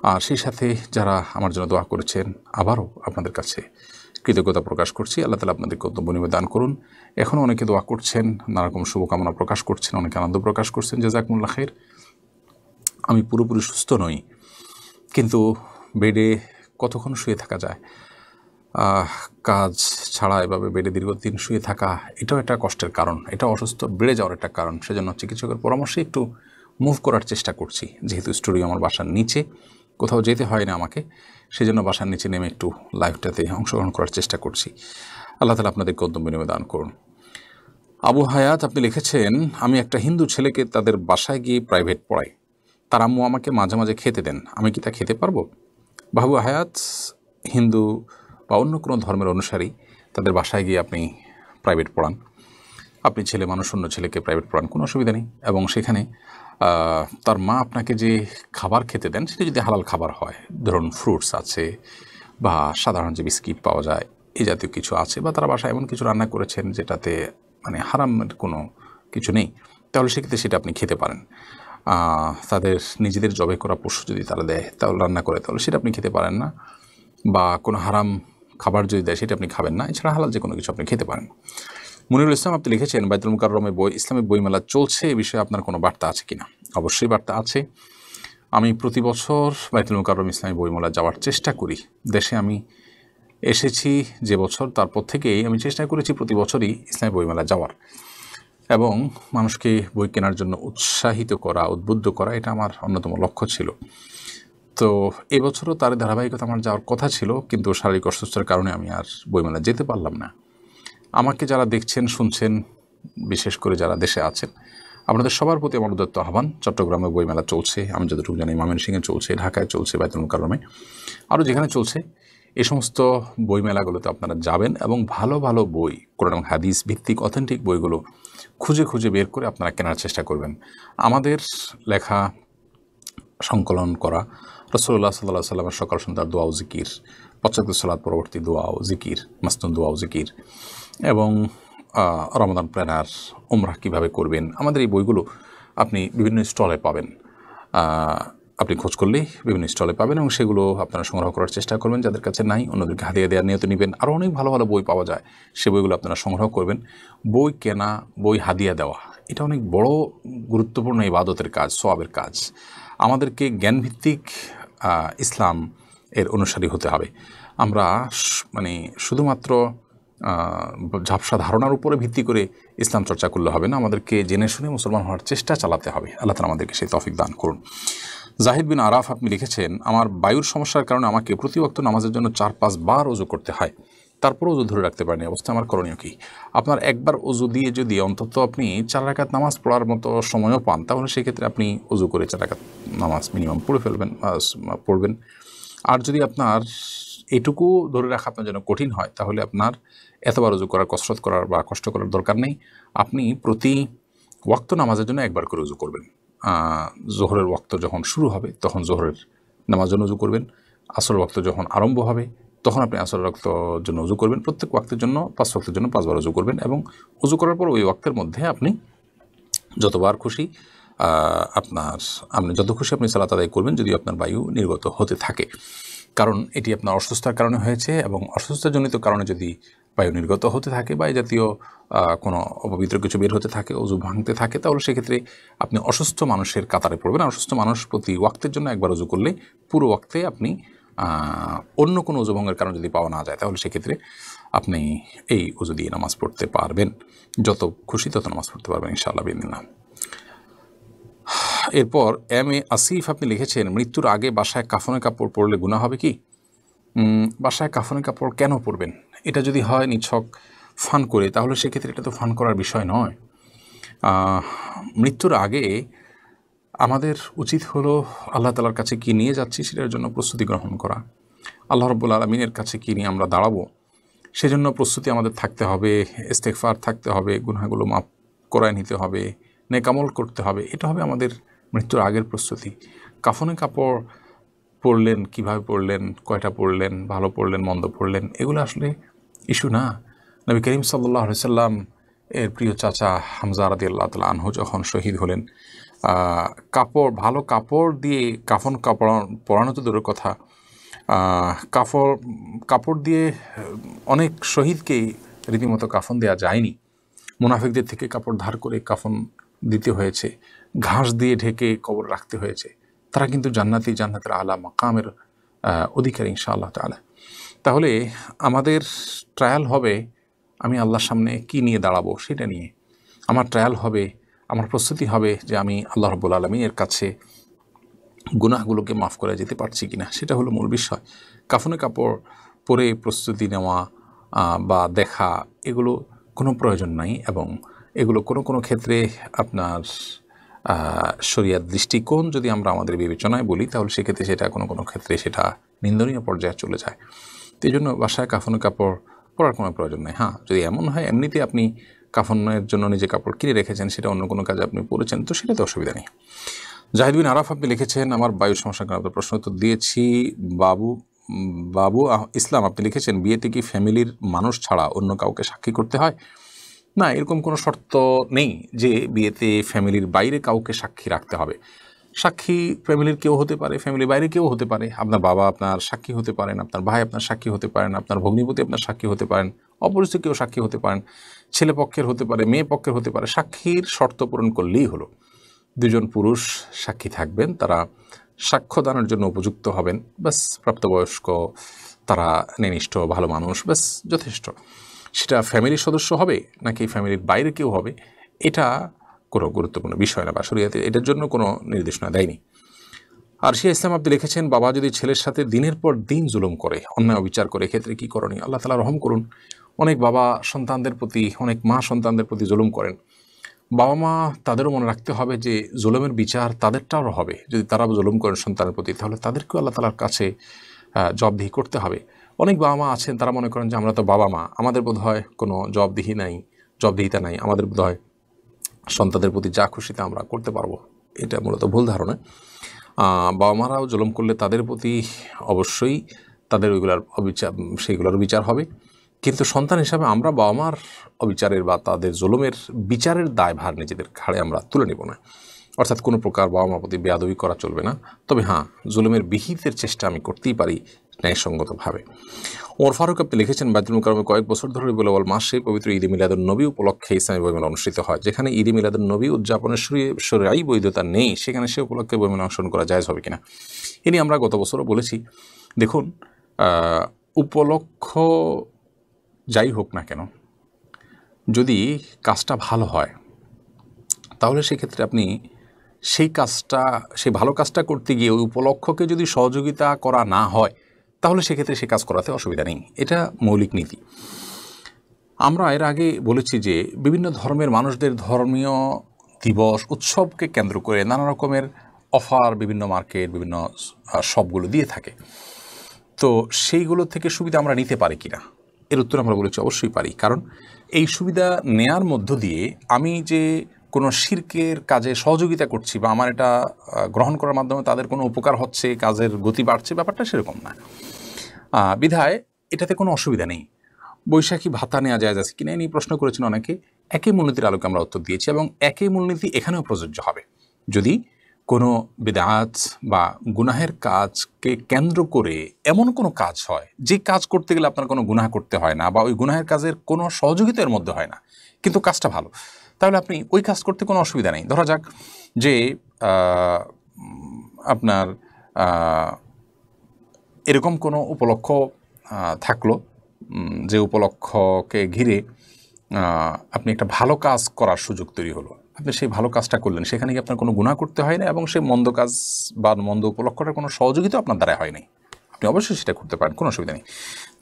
আর সেই সাথে যারা আমার জন্য দোয়া করেছেন, আবারও আপনাদের কাছে কৃতজ্ঞতা প্রকাশ করছি। আল্লাহ তাআলা আপনাদেরকে উত্তম বিনিময় দান করুন। এখনও অনেকে দোয়া করছেন, নানারকম শুভকামনা প্রকাশ করছেন, অনেকে আনন্দ প্রকাশ করছেন, জাযাকুমুল্লাহ খাইর। আমি পুরোপুরি সুস্থ নই, কিন্তু বেডে কতক্ষণ শুয়ে থাকা যায়, কাজ ছাড়া এভাবে বেডে দীর্ঘদিন শুয়ে থাকা, এটাও একটা কষ্টের কারণ, এটা অসুস্থ বেড়ে যাওয়ার একটা কারণ। সেজন্য চিকিৎসকের পরামর্শে একটু মুভ করার চেষ্টা করছি। যেহেতু স্টুডিও আমার বাসার নিচে, কোথাও যেতে হয় না আমাকে, সেজন্য বাসার নিচে নেমে একটু লাইভটাতে অংশগ্রহণ করার চেষ্টা করছি। আল্লাহ তাআলা আপনাদেরকে উত্তম বিনিময় দান করুন। আবু হায়াত আপনি লিখেছেন, আমি একটা হিন্দু ছেলেকে তাদের বাসায় গিয়ে প্রাইভেট পড়াই, তার আম্মু আমাকে মাঝে মাঝে খেতে দেন, আমি কি তা খেতে পারবো? বাবু হায়াত, হিন্দু বা অন্য কোনো ধর্মের অনুসারী তাদের বাসায় গিয়ে আপনি প্রাইভেট পড়ান, আপনি ছেলে মানুষ অন্য ছেলেকে প্রাইভেট পড়ান, কোনো অসুবিধা নেই। এবং সেখানে তার মা আপনাকে যে খাবার খেতে দেন সেটা যদি হালাল খাবার হয়, ধরুন ফ্রুটস আছে বা সাধারণ যে বিস্কিট পাওয়া যায়, এই জাতীয় কিছু আছে, বা তারা বাসায় এমন কিছু রান্না করেছেন যেটাতে মানে হারামের কোনো কিছু নেই, তাহলে সেক্ষেত্রে সেটা আপনি খেতে পারেন। তাদের নিজেদের জবাই করা পশু যদি তারা দেয়, তাহলে রান্না করে, তাহলে সেটা আপনি খেতে পারেন না। বা কোনো হারাম খাবার যদি দেয় সেটা আপনি খাবেন না। এছাড়া হালাল যে কোনো কিছু আপনি খেতে পারেন। মনিরুল ইসলাম আপনি লিখেছেন, বাইতুল মুকাররমে ইসলামিক বইমেলা চলছে, এ বিষয়ে আপনার কোনো বার্তা আছে কিনা? অবশ্যই বার্তা আছে। আমি প্রতি বছর বাইতুল মুকাররম ইসলামী বইমেলা যাওয়ার চেষ্টা করি। দেশে আমি এসেছি যে বছর, তারপর থেকেই আমি চেষ্টা করেছি প্রতি বছরই ইসলামী বইমেলা যাওয়ার এবং মানুষকে বই কেনার জন্য উৎসাহিত করা, উদ্বুদ্ধ করা, এটা আমার অন্যতম লক্ষ্য ছিল। তো এবছরও তার ধারাবাহিকতা আমার যাওয়ার কথা ছিল, কিন্তু শারীরিক অসুস্থতার কারণে আমি আর বইমেলা যেতে পারলাম না। আমাকে যারা দেখছেন, শুনছেন, বিশেষ করে যারা দেশে আছেন, আপনাদের সবার প্রতি আমার উদাত্ত আহ্বান। চট্টগ্রামে বইমেলা চলছে, আমি যতটুকু জানি ময়মনসিংহে চলছে, ঢাকায় চলছে, বাইতুল মুকাররমে, আরও যেখানে চলছে, এই সমস্ত বইমেলাগুলোতে আপনারা যাবেন এবং ভালো ভালো বই, কোরআন এবং হাদিস ভিত্তিক অথেন্টিক বইগুলো খুঁজে খুঁজে বের করে আপনারা কেনার চেষ্টা করবেন। আমাদের লেখা, সংকলন করা রাসূলুল্লাহ সাল্লাল্লাহু আলাইহি ওয়াসাল্লামের সকাল সন্ধ্যার দোয়া ও জিকির, পাঁচ সালাত পরবর্তী দোয়া ও জিকির, মাসনুন দোয়া ও জিকির, এবং রমাদান প্ল্যানার, উমরাহ কীভাবে করবেন, আমাদের এই বইগুলো আপনি বিভিন্ন স্টলে পাবেন। আপনি খোঁজ করলেই বিভিন্ন স্টলে পাবেন এবং সেগুলো আপনারা সংগ্রহ করার চেষ্টা করবেন। যাদের কাছে নাই, অন্যদেরকে হাদিয়া দেওয়ার নিয়ত নেবেন। আরও অনেক ভালো ভালো বই পাওয়া যায়, সে বইগুলো আপনারা সংগ্রহ করবেন। বই কেনা, বই হাদিয়া দেওয়া, এটা অনেক বড় গুরুত্বপূর্ণ ইবাদতের কাজ, সওয়াবের কাজ। আমাদেরকে জ্ঞানভিত্তিক ইসলাম এর অনুসারী হতে হবে। আমরা মানে শুধুমাত্র ঝাপসা ধারণার উপরে ভিত্তি করে ইসলাম চর্চা করলে হবে না, আমাদেরকে জেনে শুনে মুসলমান হওয়ার চেষ্টা চালাতে হবে। আল্লাহ তাআলা আমাদেরকে সেই তৌফিক দান করুন। জাহিদ বিন আরাফ আপনি লিখেছেন, আমার বায়ুর সমস্যার কারণে আমাকে প্রতি ওয়াক্ত নামাজের জন্য 4-5 বার ওযু করতে হয়, তারপর ওযু ধরে রাখতে পারেন, অবস্থা আমার করণীয় কি? আপনার একবার ওযু দিয়ে যদি অন্তত আপনি 4 রাকাত নামাজ পড়ার মতো সময়ও পান, তাহলে সেক্ষেত্রে আপনি ওযু করে 4 রাকাত নামাজ মিনিমাম পড়ে ফেলবেন, পড়বেন। আর যদি আপনার এটুকু ধরে রাখা আপনার জন্য কঠিন হয়, তাহলে আপনার এতবার ওযু করার, কসরত করার বা কষ্ট করার দরকার নেই। আপনি প্রতি ওয়াক্ত নামাজের জন্য একবার করে ওযু করবেন। জোহরের ওয়াক্ত যখন শুরু হবে তখন জোহরের নামাজের জন্য ওযু করবেন। আসরের ওয়াক্ত যখন আরম্ভ হবে তখন আপনি আসরের ওয়াক্তের জন্য ওযু করবেন। প্রত্যেক ওয়াক্তের জন্য 5 ওয়াক্তের জন্য 5 বার ওযু করবেন এবং ওযু করার পর ওই ওয়াক্তের মধ্যে আপনি যতবার খুশি আপনি যত খুশি আপনি সালাত আদায় করবেন, যদি আপনার বায়ু নির্গত হতে থাকে। কারণ এটি আপনার অসুস্থতার কারণে হয়েছে এবং অসুস্থতাজনিত কারণে যদি বায়ু নির্গত হতে থাকে বা এই জাতীয় কোনো অপবিত্র কিছু বের হতে থাকে, ওযু ভাঙতে থাকে, তাহলে সেক্ষেত্রে আপনি অসুস্থ মানুষের কাতারে পড়বেন। অসুস্থ মানুষ প্রতি ওয়াক্তের জন্য একবার ওযু করলে পুরো ওয়াক্তে আপনি অন্য কোনো ওযু ভঙ্গের কারণ যদি পাওয়া না যায়, তাহলে সেক্ষেত্রে আপনি এই ওযু দিয়ে নামাজ পড়তে পারবেন। যত খুশি তত নামাজ পড়তে পারবেন ইনশাআল্লাহ বিইذنিল্লাহ। এরপর এম.এ. আসিফ আপনি লিখেছেন, মৃত্যুর আগে বাসায় কাফনের কাপড় পরলে গুনাহ হবে কি? বাসায় কাফনের কাপড় কেন পরবেন? এটা যদি হয় নিছক ফান করে, তাহলে সেক্ষেত্রে এটা তো ফান করার বিষয় নয়। মৃত্যুর আগে আমাদের উচিত হলো আল্লাহ তাআলার কাছে কী নিয়ে যাচ্ছি সেটার জন্য প্রস্তুতি গ্রহণ করা। আল্লাহ রাব্বুল আলামিনের কাছে কী নিয়ে আমরা দাঁড়াবো সেজন্য প্রস্তুতি আমাদের থাকতে হবে, ইস্তেগফার থাকতে হবে, গুনাহগুলো মাফ করায় নিতে হবে, নেক আমল করতে হবে। এটা হবে আমাদের মৃত্যুর আগের প্রস্তুতি। কাফনের কাপড় পরলেন, কিভাবে পরলেন, কয়টা পরলেন, ভালো পরলেন, মন্দ পরলেন, এগুলো আসলে ইস্যু না। নবী করিম সাল্লাল্লাহু আলাইহি সাল্লাম এর প্রিয় চাচা হামজা রাদিয়াল্লাহু তাআলা আনহু যখন শহীদ হলেন, ভালো কাপড় দিয়ে কাফন পরানো তো দূরের কথা, কাপড় দিয়ে অনেক শহীদকেই রীতিমতো কাফন দেওয়া যায়নি। মুনাফিকদের থেকে কাপড় ধার করে কাফন দিতে হয়েছে, ঘাস দিয়ে ঢেকে কবর রাখতে হয়েছে। তারা কিন্তু জান্নাতের আলা মাকামের অধিকারী ইনশাআল্লাহ তাআলা। তাহলে আমাদের ট্রায়াল হবে আমি আল্লাহর সামনে কি নিয়ে দাঁড়াবো সেটা নিয়ে। আমার ট্রায়াল হবে, আমার প্রস্তুতি হবে যে আমি আল্লাহ রাব্বুল আলামিনের কাছে গুনাহগুলোকে মাফ করে যেতে পারছি কিনা, সেটা হলো মূল বিষয়। কাফনে কাপড় পরে প্রস্তুতি নেওয়া বা দেখা, এগুলো কোনো প্রয়োজন নাই এবং এগুলো কোনো ক্ষেত্রে আপনার শরিয়ার দৃষ্টিকোণ যদি আমরা আমাদের বিবেচনায় বলি, তাহলে সেক্ষেত্রে সেটা কোনো ক্ষেত্রে সেটা নিন্দনীয় পর্যায়ে চলে যায়। তো এই জন্য বাসায় কাফনের কাপড় পরার কোনো প্রয়োজন নেই। হ্যাঁ, যদি এমন হয় এমনিতে আপনি কাফনের জন্য নিজে কাপড় কিনে রেখেছেন, সেটা অন্য কোনো কাজে আপনি পরেছেন, তো সেটাতে অসুবিধা নেই। জাহিদ বিন আরাফ আপনি লিখেছেন, আমার বায়ুর সমস্যার কারণে প্রশ্ন উত্তর দিয়েছি, বাবু ইসলাম আপনি লিখেছেন, বিয়েতে কি ফ্যামিলির মানুষ ছাড়া অন্য কাউকে সাক্ষী করতে হয়? না, এরকম কোনো শর্ত নেই যে বিয়েতে ফ্যামিলির বাইরে কাউকে সাক্ষী রাখতে হবে। সাক্ষী ফ্যামিলির কেউ হতে পারে, ফ্যামিলির বাইরে কেউ হতে পারে। আপনার বাবা আপনার সাক্ষী হতে পারেন, আপনার ভাই আপনার সাক্ষী হতে পারেন, আপনার ভগ্নিপতি আপনার সাক্ষী হতে পারেন, অপরিচিত কেউ সাক্ষী হতে পারেন, ছেলে পক্ষের হতে পারে, মেয়ে পক্ষের হতে পারে। সাক্ষীর শর্ত পূরণ করলেই হলো। দুজন পুরুষ সাক্ষী থাকবেন, তারা সাক্ষ্যদানের জন্য উপযুক্ত হবেন, ব্যাস। প্রাপ্তবয়স্ক, তারা নির্দিষ্ট ভালো মানুষ, ব্যাস যথেষ্ট। সেটা ফ্যামিলির সদস্য হবে নাকি ফ্যামিলির বাইরে কেউ হবে, এটা কোনো গুরুত্বপূর্ণ বিষয় না, বা শরীয়তে এটার জন্য কোনো নির্দেশনা দেয়নি। আর শিয়া ইসলাম আপনি লিখেছেন, বাবা যদি ছেলের সাথে দিনের পর দিন জুলুম করে, অন্যায় অবিচার করে, ক্ষেত্রে কী করণীয়? আল্লাহ তাআলা রহম করুন। অনেক বাবা সন্তানদের প্রতি, অনেক মা সন্তানদের প্রতি জুলুম করেন। বাবা মা তাদেরও মনে রাখতে হবে যে জুলুমের বিচার তাদেরটাও হবে। যদি তারা জুলুম করেন সন্তানের প্রতি, তাহলে তাদেরকেও আল্লাহ তাআলার কাছে জবাবদিহি করতে হবে। অনেক বাবা মা আছেন, তারা মনে করেন যে আমরা তো বাবা মা, আমাদের বোধহয় কোনো জবাবদিহিতা নাই, আমাদের বোধহয় সন্তানদের প্রতি যা খুশিতে আমরা করতে পারবো। এটা মূলত ভুল ধারণা। বাবা মারাও জুলুম করলে তাদের প্রতি অবশ্যই তাদের সেইগুলোর বিচার হবে, কিন্তু সন্তান হিসাবে আমরা বাবা মার অবিচারের বা তাদের জুলুমের বিচারের দায়ভার নিজেদের ঘাড়ে আমরা তুলে নেব না। অর্থাৎ কোনো প্রকার বাবা মার প্রতি বেয়াদবি করা চলবে না। তবে হ্যাঁ, জুলুমের বিহিতের চেষ্টা আমি করতেই পারি ন্যায়সঙ্গতভাবে। ওমর ফারুক আপনি লিখেছেন, বাইতুল মুকাররমে কয়েক বছর ধরে রবিউল মাসে পবিত্র ঈদে মিলাদুন নবী উপলক্ষে ইসলামী বইমেলা অনুষ্ঠিত হয়। যেখানে ঈদে মিলাদুন নবী উদযাপনের শরঈ বৈধতা নেই, সেখানে সে উপলক্ষে বইমেলা অংশগ্রহণ করা জায়েজ হবে কিনা? এ নিয়ে আমরা গত বছরও বলেছি। দেখুন, উপলক্ষ যাই হোক না কেন, যদি কাজটা ভালো হয় তাহলে সেক্ষেত্রে আপনি সেই ভালো কাজটা করতে গিয়ে ওই উপলক্ষকে যদি সহযোগিতা করা না হয়, তাহলে সেক্ষেত্রে সে কাজ করাতে অসুবিধা নেই। এটা মৌলিক নীতি। আমরা এর আগে বলেছি যে বিভিন্ন ধর্মের মানুষদের ধর্মীয় দিবস উৎসবকে কেন্দ্র করে নানা রকমের অফার বিভিন্ন মার্কেট, বিভিন্ন শপগুলো দিয়ে থাকে। তো সেইগুলো থেকে সুবিধা আমরা নিতে পারি কিনা, এর উত্তর আমরা বলেছি অবশ্যই পারি। কারণ এই সুবিধা নেয়ার মধ্য দিয়ে আমি যে কোনো শিরকের কাজে সহযোগিতা করছি বা আমার এটা গ্রহণ করার মাধ্যমে তাদের কোনো উপকার হচ্ছে, কাজের গতি বাড়ছে, ব্যাপারটা সেরকম না। বিধায় এটাতে কোনো অসুবিধা নেই। বৈশাখী ভাতা নেওয়া যায় আছে কিনা নিয়ে প্রশ্ন করেছেন অনেকে। একই মূলনীতির আলোকে আমরা উত্তর দিয়েছি, এবং একই মূলনীতি এখানেও প্রযোজ্য হবে। যদি কোনো বিদআত বা গুনাহের কাজকে কেন্দ্র করে এমন কোনো কাজ হয় যে কাজ করতে গেলে আপনার কোনো গুনাহ করতে হয় না, বা ওই গুনাহের কাজের কোনো সহযোগিতার মধ্যে হয় না, কিন্তু কাজটা ভালো, তাহলে আপনি ওই কাজ করতে কোনো অসুবিধা নেই। ধরা যাক যে আপনার এরকম কোনো উপলক্ষ থাকলো, যে উপলক্ষকে ঘিরে আপনি একটা ভালো কাজ করার সুযোগ তৈরি হলো, আপনি সেই ভালো কাজটা করলেন, সেখানে কি আপনার কোনো গুনাহ করতে হয় না, এবং সেই মন্দ কাজ বা মন্দ উপলক্ষটার কোনো সহযোগিতা আপনার দ্বারা হয় নাই, আপনি অবশ্যই সেটা করতে পারেন, কোনো অসুবিধা নেই।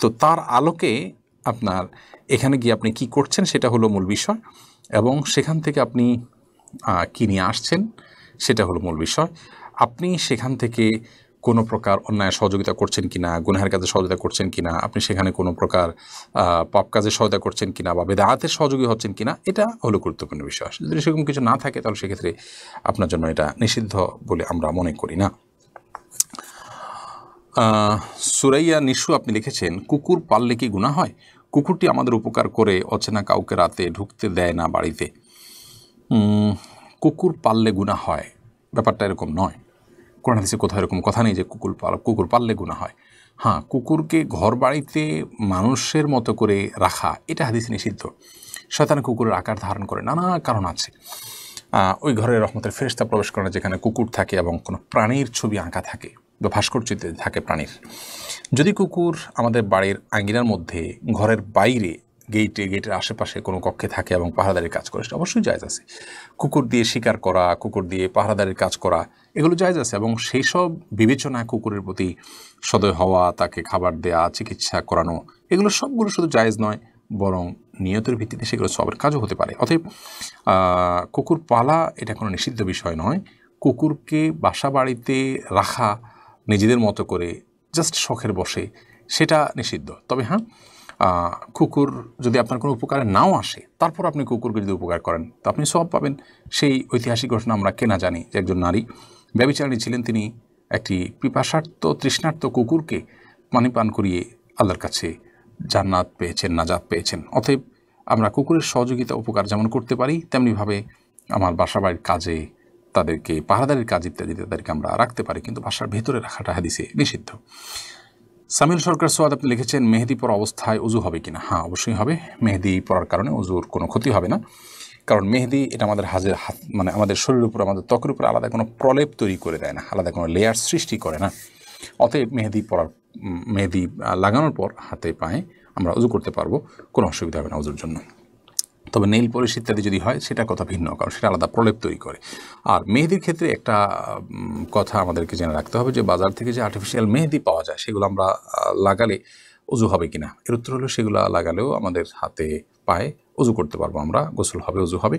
তো তার আলোকে আপনার এখানে গিয়ে আপনি কি করছেন সেটা হলো মূল বিষয়, এবং সেখান থেকে আপনি কী নিয়ে আসছেন সেটা হলো মূল বিষয়। আপনি সেখান থেকে কোনো প্রকার অন্যায় সহযোগিতা করছেন কিনা, গুনাহের কাজে সহযোগিতা করছেন কিনা, আপনি সেখানে কোনো প্রকার পাপ কাজে সহযোগিতা করছেন কিনা বা বেদাতের সহযোগী হচ্ছেন কিনা, এটা হলো গুরুত্বপূর্ণ বিষয়। যদি সেরকম কিছু না থাকে তাহলে সেক্ষেত্রে আপনার জন্য এটা নিষিদ্ধ বলে আমরা মনে করি না। সুরাইয়া নিশু আপনি লিখেছেন, কুকুর পাললে কি গুনাহ হয়? কুকুরটি আমাদের উপকার করে, অচেনা কাউকে রাতে ঢুকতে দেয় না বাড়িতে। কুকুর পাললে গুনাহ হয়, ব্যাপারটা এরকম নয়। কোরআন হাদিসে কোথাও এরকম কথা নেই যে কুকুর পাললে গুনাহ হয়। হ্যাঁ, কুকুরকে ঘর বাড়িতে মানুষের মতো করে রাখা, এটা হাদিসে নিষিদ্ধ। শয়তান কুকুরের আকার ধারণ করে, নানা কারণ আছে। ওই ঘরে রহমতের ফেরেশতা প্রবেশ করে না যেখানে কুকুর থাকে এবং কোনো প্রাণীর ছবি আঁকা থাকে বা ভাস্কর্য থাকে প্রাণীর। যদি কুকুর আমাদের বাড়ির আঙ্গিনার মধ্যে, ঘরের বাইরে, গেটের আশেপাশে কোনো কক্ষে থাকে এবং পাহারাদারির কাজ করে, সেটা অবশ্যই জায়েজ আছে। কুকুর দিয়ে শিকার করা, কুকুর দিয়ে পাহারাদারির কাজ করা, এগুলো জায়েজ আছে, এবং সেই সব বিবেচনায় কুকুরের প্রতি সদয় হওয়া, তাকে খাবার দেওয়া, চিকিৎসা করানো, এগুলো সবগুলো শুধু জায়েজ নয়, বরং নিয়তের ভিত্তিতে সেগুলো সবের কাজও হতে পারে। অতএব কুকুর পালা এটা কোনো নিষিদ্ধ বিষয় নয়। কুকুরকে বাসা বাড়িতে রাখা নিজেদের মতো করে জাস্ট শখের বসে, সেটা নিষিদ্ধ। তবে হ্যাঁ, কুকুর যদি আপনার কোনো উপকারে নাও আসে, তারপর আপনি কুকুরকে যদি উপকার করেন তো আপনি সওয়াব পাবেন। সেই ঐতিহাসিক ঘটনা আমরা কেনা জানি যে একজন নারী ব্যভিচারিণী ছিলেন, তিনি একটি পিপাসার্ত তৃষ্ণার্ত কুকুরকে পানি পান করিয়ে আল্লাহর কাছে জান্নাত পেয়েছেন, নাজাত পেয়েছেন। অতএব আমরা কুকুরের সহযোগিতা উপকার যেমন করতে পারি, তেমনিভাবে আমার বাসা বাড়ির কাজে তাদেরকে পাহারাদারির কাজ ইত্যাদি তাদেরকে আমরা রাখতে পারি, কিন্তু বাসার ভেতরে রাখাটা হাদিসে নিষিদ্ধ। সামিল সরকার সোয়াদ আপনি লিখেছেন মেহেদি পরা অবস্থায় উজু হবে কিনা? হ্যাঁ, অবশ্যই হবে। মেহেদি পরার কারণে উজুর কোনো ক্ষতি হবে না, কারণ মেহেদি এটা আমাদের হাত মানে আমাদের শরীরের উপর, আমাদের ত্বকের উপর আলাদা কোনো প্রলেপ তৈরি করে দেয় না, আলাদা কোনো লেয়ার সৃষ্টি করে না। অতএব মেহেদি লাগানোর পর হাতে পায়ে আমরা উজু করতে পারবো, কোনো অসুবিধা হবে না উজুর জন্য। তবে নেইল পলিশ ইত্যাদি যদি হয় সেটা কথা ভিন্ন, কারণ সেটা আলাদা প্রলেপ তৈরি করে। আর মেহেদির ক্ষেত্রে একটা কথা আমাদেরকে জেনে রাখতে হবে যে বাজার থেকে যে আর্টিফিশিয়াল মেহেদি পাওয়া যায় সেগুলো আমরা লাগালে উজু হবে কিনা। এর উত্তর হলো সেগুলো লাগালেও আমাদের হাতে পায়ে উজু করতে পারবো আমরা, গোসল হবে, উজু হবে।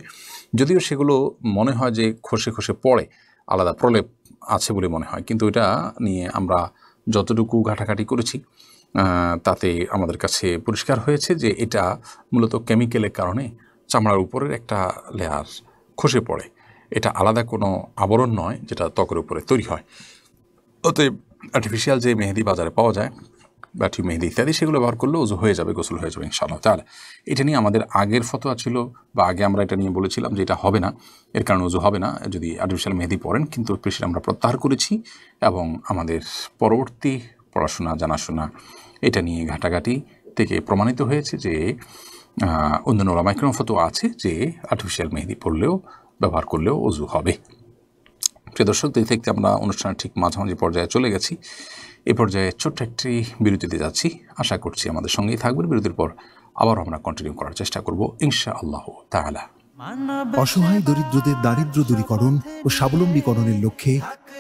যদিও সেগুলো মনে হয় যে খসে খসে পড়ে, আলাদা প্রলেপ আছে বলে মনে হয়, কিন্তু এটা নিয়ে আমরা যতটুকু ঘাটাঘাটি করেছি তাতে আমাদের কাছে পরিষ্কার হয়েছে যে এটা মূলত কেমিক্যালের কারণে চামড়ার উপরের একটা লেয়ার খসে পড়ে, এটা আলাদা কোনো আবরণ নয় যেটা ত্বকের উপরে তৈরি হয়। অতএব আর্টিফিশিয়াল যে মেহেদি বাজারে পাওয়া যায়, বাটি মেহেদি ইত্যাদি, সেগুলো ব্যবহার করলে উজু হয়ে যাবে, গোসল হয়ে যাবে ইনশাআল্লাহ তাআলা। এটা নিয়ে আমাদের আগের ফতোয়া ছিল, বা আগে আমরা এটা নিয়ে বলেছিলাম যে এটা হবে না, এর কারণে উজু হবে না যদি আর্টিফিশিয়াল মেহেদি পরেন, কিন্তু সেটা আমরা প্রত্যাহার করেছি এবং আমাদের পরবর্তী পড়াশোনা জানাশোনা এটা নিয়ে ঘাটাঘাটি থেকে প্রমাণিত হয়েছে যে অন্যান্য ওলামায়ে কেরাম ফতোয়া আছে যে আর্টিফিশিয়াল মেহেদি পরলেও ব্যবহার করলেও উজু হবে। প্রিয় দর্শক, দেখতে আমরা অনুষ্ঠানের ঠিক মাঝামাঝি পর্যায়ে চলে গেছি। এ পর্যায়ে ছোট্ট একটি বিরতিতে যাচ্ছি, আশা করছি আমাদের সঙ্গেই থাকবেন। বিরতির পর আবার আমরা কন্টিনিউ করার চেষ্টা করব ইনশাআল্লাহ তাআলা। অসহায় দরিদ্রদের দারিদ্র দূরীকরণ ও স্বাবলম্বীকরণের লক্ষ্যে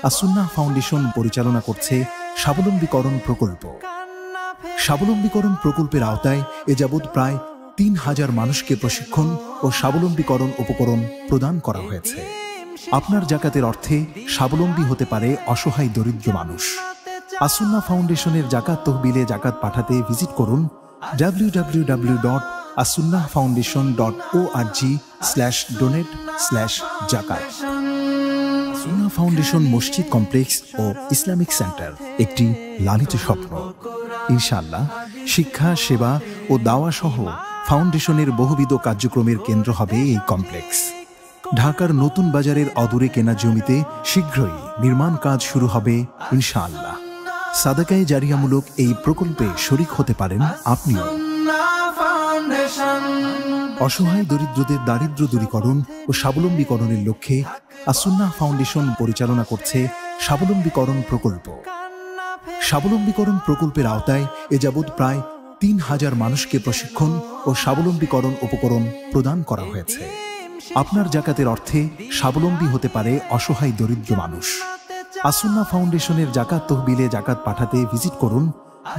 আসুন্নাহ ফাউন্ডেশন পরিচালনা করছে স্বাবলম্বীকরণ প্রকল্প। স্বাবলম্বীকরণ প্রকল্পের আওতায় এ যাবৎ প্রায় ৩,০০০ মানুষকে প্রশিক্ষণ ও স্বাবলম্বীকরণ উপকরণ প্রদান করা হয়েছে। আপনার জাকাতের অর্থে স্বাবলম্বী হতে পারে অসহায় দরিদ্র মানুষ। আসুন্নাহ ফাউন্ডেশনের জাকাত তহবিলে জাকাত পাঠাতে ভিজিট করুন www.asunnahfoundation.org/donate/zakat। আসুন্নাহ ফাউন্ডেশন মসজিদ কমপ্লেক্স ও ইসলামিক সেন্টার, একটি লালিত স্বপ্ন। ইনশাআল্লাহ শিক্ষা, সেবা ও দাওয়া সহ ফাউন্ডেশনের বহুবিধ কার্যক্রমের কেন্দ্র হবে এই কমপ্লেক্স। ঢাকার নতুন বাজারের অদূরে কেনা জমিতে শীঘ্রই নির্মাণ কাজ শুরু হবে ইনশাআল্লাহ। সাদাকায়ে জারিয়ামূলক এই প্রকল্পে শরীক হতে পারেন আপনিও। অসহায় দরিদ্রদের দারিদ্র দূরীকরণ ও স্বাবলম্বীকরণের লক্ষ্যে আসুন্নাহ ফাউন্ডেশন পরিচালনা করছে স্বাবলম্বীকরণ প্রকল্প। স্বাবলম্বীকরণ প্রকল্পের আওতায় এ যাবৎ প্রায় ৩,০০০ মানুষকে প্রশিক্ষণ ও স্বাবলম্বীকরণ উপকরণ প্রদান করা হয়েছে। আপনার জাকাতের অর্থে স্বাবলম্বী হতে পারে অসহায় দরিদ্র মানুষ। আসুন্নাহ ফাউন্ডেশনের জাকাত তহবিলে জাকাত পাঠাতে ভিজিট করুন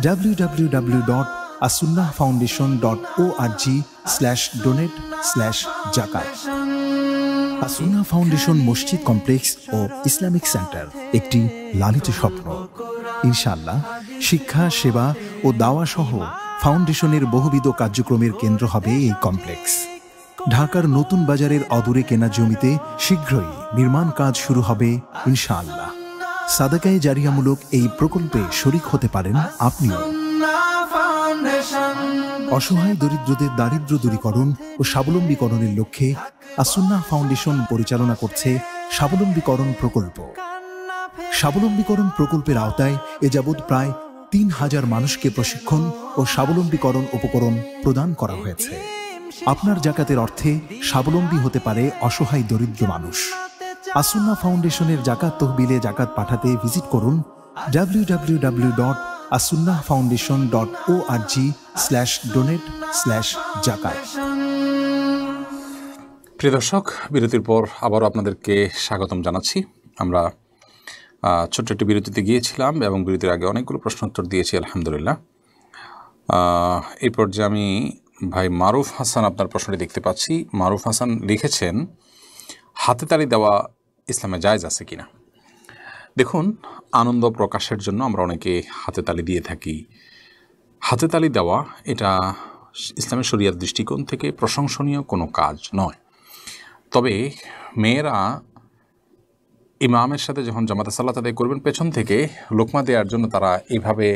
www.asunnahfoundation.org/donate/zakat। আসুন্নাহ ফাউন্ডেশন মসজিদ কমপ্লেক্স ও ইসলামিক সেন্টার, একটি লালিত স্বপ্ন। ইনশাআল্লাহ শিক্ষা, সেবা ও দাওয়া সহ ফাউন্ডেশনের বহুবিধ কার্যক্রমের কেন্দ্র হবে এই কমপ্লেক্স। ঢাকার নতুন বাজারের অদূরে কেনা জমিতে শীঘ্রই নির্মাণ কাজ শুরু হবে ইনশাআল্লাহ। সাদাকায়ে জারিয়ামূলক এই প্রকল্পে শরীক হতে পারেন আপনিও। অসহায় দরিদ্রদের দারিদ্র দূরীকরণ ও স্বাবলম্বীকরণের লক্ষ্যে আসুন্নাহ ফাউন্ডেশন পরিচালনা করছে স্বাবলম্বীকরণ প্রকল্প। স্বাবলম্বীকরণ প্রকল্পের আওতায় এ যাবৎ প্রায় ৩,০০০ মানুষকে প্রশিক্ষণ ও স্বাবলম্বীকরণ উপকরণ প্রদান করা হয়েছে। আপনার জাকাতের অর্থে স্বাবলম্বী হতে পারে অসহায় দরিদ্র মানুষ। আসুন্নাহ ফাউন্ডেশনের জাকাত তহবিলে জাকাত পাঠাতে ভিজিট করুন www.asunnahfoundation.org/donate/zakat। প্রিয় দর্শক, বিরতির পর আবারও আপনাদেরকে স্বাগতম জানাচ্ছি। আমরা ছোট্ট একটি বিরতিতে গিয়েছিলাম এবং বিরতির আগে অনেকগুলো প্রশ্ন উত্তর দিয়েছি আলহামদুলিল্লাহ। এই পর্যায়ে আমি ভাই মারুফ হাসান আপনার প্রশ্নটি দেখতে পাচ্ছি। মারুফ হাসান লিখেছেন, হাতে তালি দেওয়া ইসলামে জায়েজ আছে কিনা? দেখুন, আনন্দ প্রকাশের জন্য আমরা অনেকে হাতে তালি দিয়ে থাকি। হাতে তালি দেওয়া এটা ইসলামের শরিয়ার দৃষ্টিকোণ থেকে প্রশংসনীয় কোনো কাজ নয়। তবে মেয়েরা ইমামের সাথে যখন জামাতে সালাত আদায় করবেন, পেছন থেকে লোকমা দেওয়ার জন্য তারা এইভাবে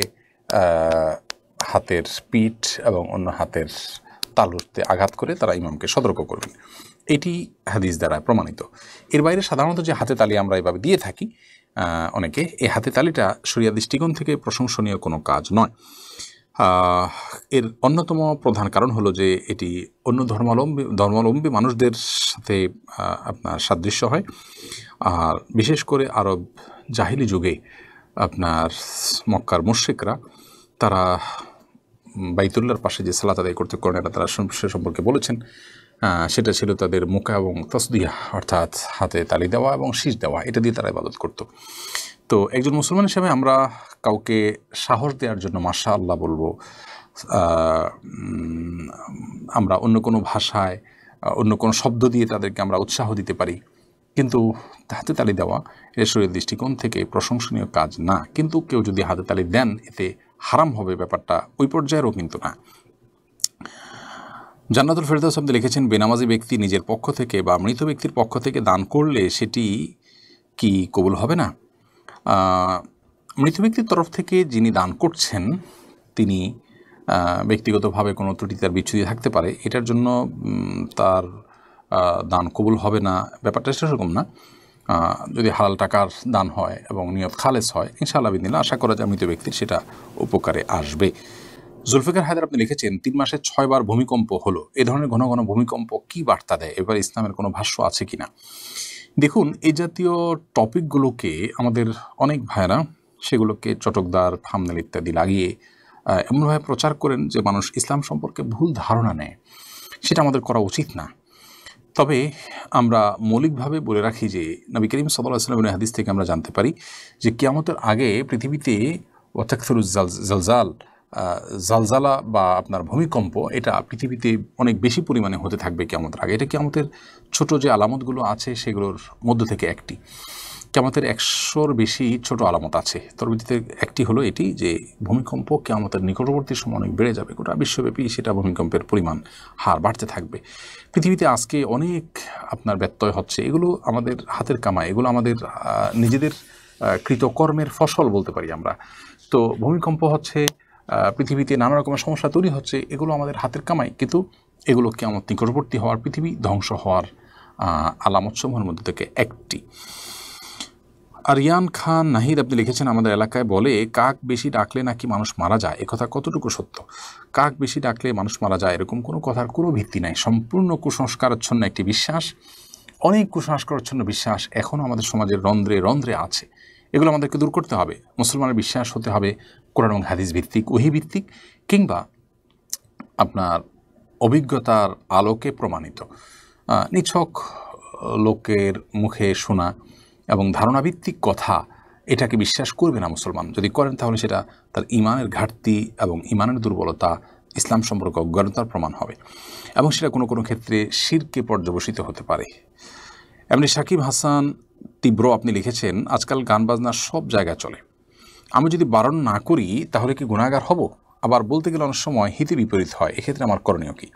হাতের পিঠ এবং অন্য হাতের তালুতে আঘাত করে তারা ইমামকে সতর্ক করবেন। এটি হাদিস দ্বারা প্রমাণিত। এর বাইরে সাধারণত যে হাতে তালি আমরা এভাবে দিয়ে থাকি অনেকে, এই হাতে তালিটা শরিয়া দৃষ্টিকোণ থেকে প্রশংসনীয় কোনো কাজ নয়। এর অন্যতম প্রধান কারণ হলো যে এটি অন্য ধর্মাবলম্বী মানুষদের সাথে আপনার সাদৃশ্য হয়। আর বিশেষ করে আরব জাহিলি যুগে আপনার মক্কার মুশরিকরা তারা বাইতুল্লাহর পাশে যে সালাত আদায় করতে করেন, এটা তারা সে সম্পর্কে বলেছেন, সেটা ছিল তাদের মুকা এবং তসদিয়া, অর্থাৎ হাতে তালি দেওয়া এবং শীষ দেওয়া, এটা দিয়ে তারা ইবাদত করতো। তো একজন মুসলমান হিসেবে আমরা কাউকে সাহস দেওয়ার জন্য মাশা আল্লাহ বলবো, আমরা অন্য কোনো ভাষায় অন্য কোনো শব্দ দিয়ে তাদেরকে আমরা উৎসাহ দিতে পারি, কিন্তু হাতে তালি দেওয়া এ শরীরের দৃষ্টিকোণ থেকে প্রশংসনীয় কাজ না। কিন্তু কেউ যদি হাতে তালি দেন এতে হারাম হবে, ব্যাপারটা ওই পর্যায়েরও কিন্তু না। জান্নাতুল ফেরদাউস আপনি লিখেছেন, বেনামাজি ব্যক্তি নিজের পক্ষ থেকে বা মৃত ব্যক্তির পক্ষ থেকে দান করলে সেটি কি কবুল হবে না? মৃত ব্যক্তির তরফ থেকে যিনি দান করছেন তিনি ব্যক্তিগতভাবে কোনো ত্রুটি তার বিচ্ছুতি থাকতে পারে, এটার জন্য তার দান কবুল হবে না ব্যাপারটা সেরকম না। যদি হালাল টাকার দান হয় এবং নিয়ত খালেস হয়, ইনশাআল্লাহ বিদিল্লাহ আশা করা যায় মৃত ব্যক্তির সেটা উপকারে আসবে। জুলফিকার হায়দার আপনি লিখেছেন, 3 মাসে 6 বার ভূমিকম্প হলো, এ ধরনের ঘন ঘন ভূমিকম্প কি বার্তা দেয়? এবার ইসলামের কোনো ভাষ্য আছে কিনা? দেখুন, এই জাতীয় টপিকগুলোকে আমাদের অনেক ভাইরা সেগুলোকে চটকদার, থাম্বনেল ইত্যাদি লাগিয়ে এমনভাবে প্রচার করেন যে মানুষ ইসলাম সম্পর্কে ভুল ধারণা নেয়। সেটা আমাদের করা উচিত না। তবে আমরা মৌলিকভাবে বলে রাখি যে নবী করিম সাল্লাল্লাহু আলাইহি ওয়াসাল্লামের হাদিস থেকে আমরা জানতে পারি যে কিয়ামতের আগে পৃথিবীতে জালজালা বা আপনার ভূমিকম্প এটা পৃথিবীতে অনেক বেশি পরিমাণে হতে থাকবে কিয়ামতের আগে। এটা কিয়ামতের ছোট যে আলামতগুলো আছে সেগুলোর মধ্য থেকে একটি। কিয়ামতের 100-র বেশি ছোট আলামত আছে, তার ভিত্তিতে একটি হলো এটি যে ভূমিকম্প কিয়ামতের নিকটবর্তী সময় অনেক বেড়ে যাবে, গোটা বিশ্বব্যাপী সেটা ভূমিকম্পের পরিমাণ হার বাড়তে থাকবে। পৃথিবীতে আজকে অনেক আপনার ব্যত্যয় হচ্ছে, এগুলো আমাদের হাতের কামাই, এগুলো আমাদের নিজেদের কৃতকর্মের ফসল বলতে পারি আমরা। তো ভূমিকম্প হচ্ছে, পৃথিবীতে নানা রকমের সমস্যা তৈরি হচ্ছে, এগুলো আমাদের হাতের কামাই, কিন্তু এগুলো কিয়ামত নিকটবর্তী হওয়ার, পৃথিবী ধ্বংস হওয়ার আলামতসমূহের মধ্যে থেকে একটি। আরিয়ান খান নাহিদ আপনি লিখেছেন, আমাদের এলাকায় বলে কাক বেশি ডাকলে নাকি মানুষ মারা যায়, একথা কতটুকু সত্য? কাক বেশি ডাকলে মানুষ মারা যায় এরকম কোনো কথার কোনো ভিত্তি নাই, সম্পূর্ণ কুসংস্কারাচ্ছন্ন একটি বিশ্বাস। অনেক কুসংস্কারাচ্ছন্ন বিশ্বাস এখনও আমাদের সমাজের রন্ধ্রে রন্ধ্রে আছে, এগুলো আমাদেরকে দূর করতে হবে। মুসলমানের বিশ্বাস হতে হবে কোরআন এবং হাদিস ভিত্তিক, ওহী ভিত্তিক, কিংবা আপনার অভিজ্ঞতার আলোকে প্রমাণিত। নিছক লোকের মুখে শোনা এবং ধারণাভিত্তিক কথা এটাকে বিশ্বাস করবে না মুসলমান। যদি করেন তাহলে সেটা তার ইমানের ঘাটতি এবং ইমানের দুর্বলতা, ইসলাম সম্পর্কে অজ্ঞানতার প্রমাণ হবে, এবং সেটা কোনো কোনো ক্ষেত্রে শিরকে পর্যবসিত হতে পারে। এমনি সাকিব হাসান তীব্র আপনি লিখেছেন, আজকাল গান বাজনা সব জায়গায় চলে, আমি যদি বারণ না করি তাহলে কি গুনাহগার হব? আবার বলতে গেলে অনেক সময় হিতে বিপরীত হয়, এক্ষেত্রে আমার করণীয় কী?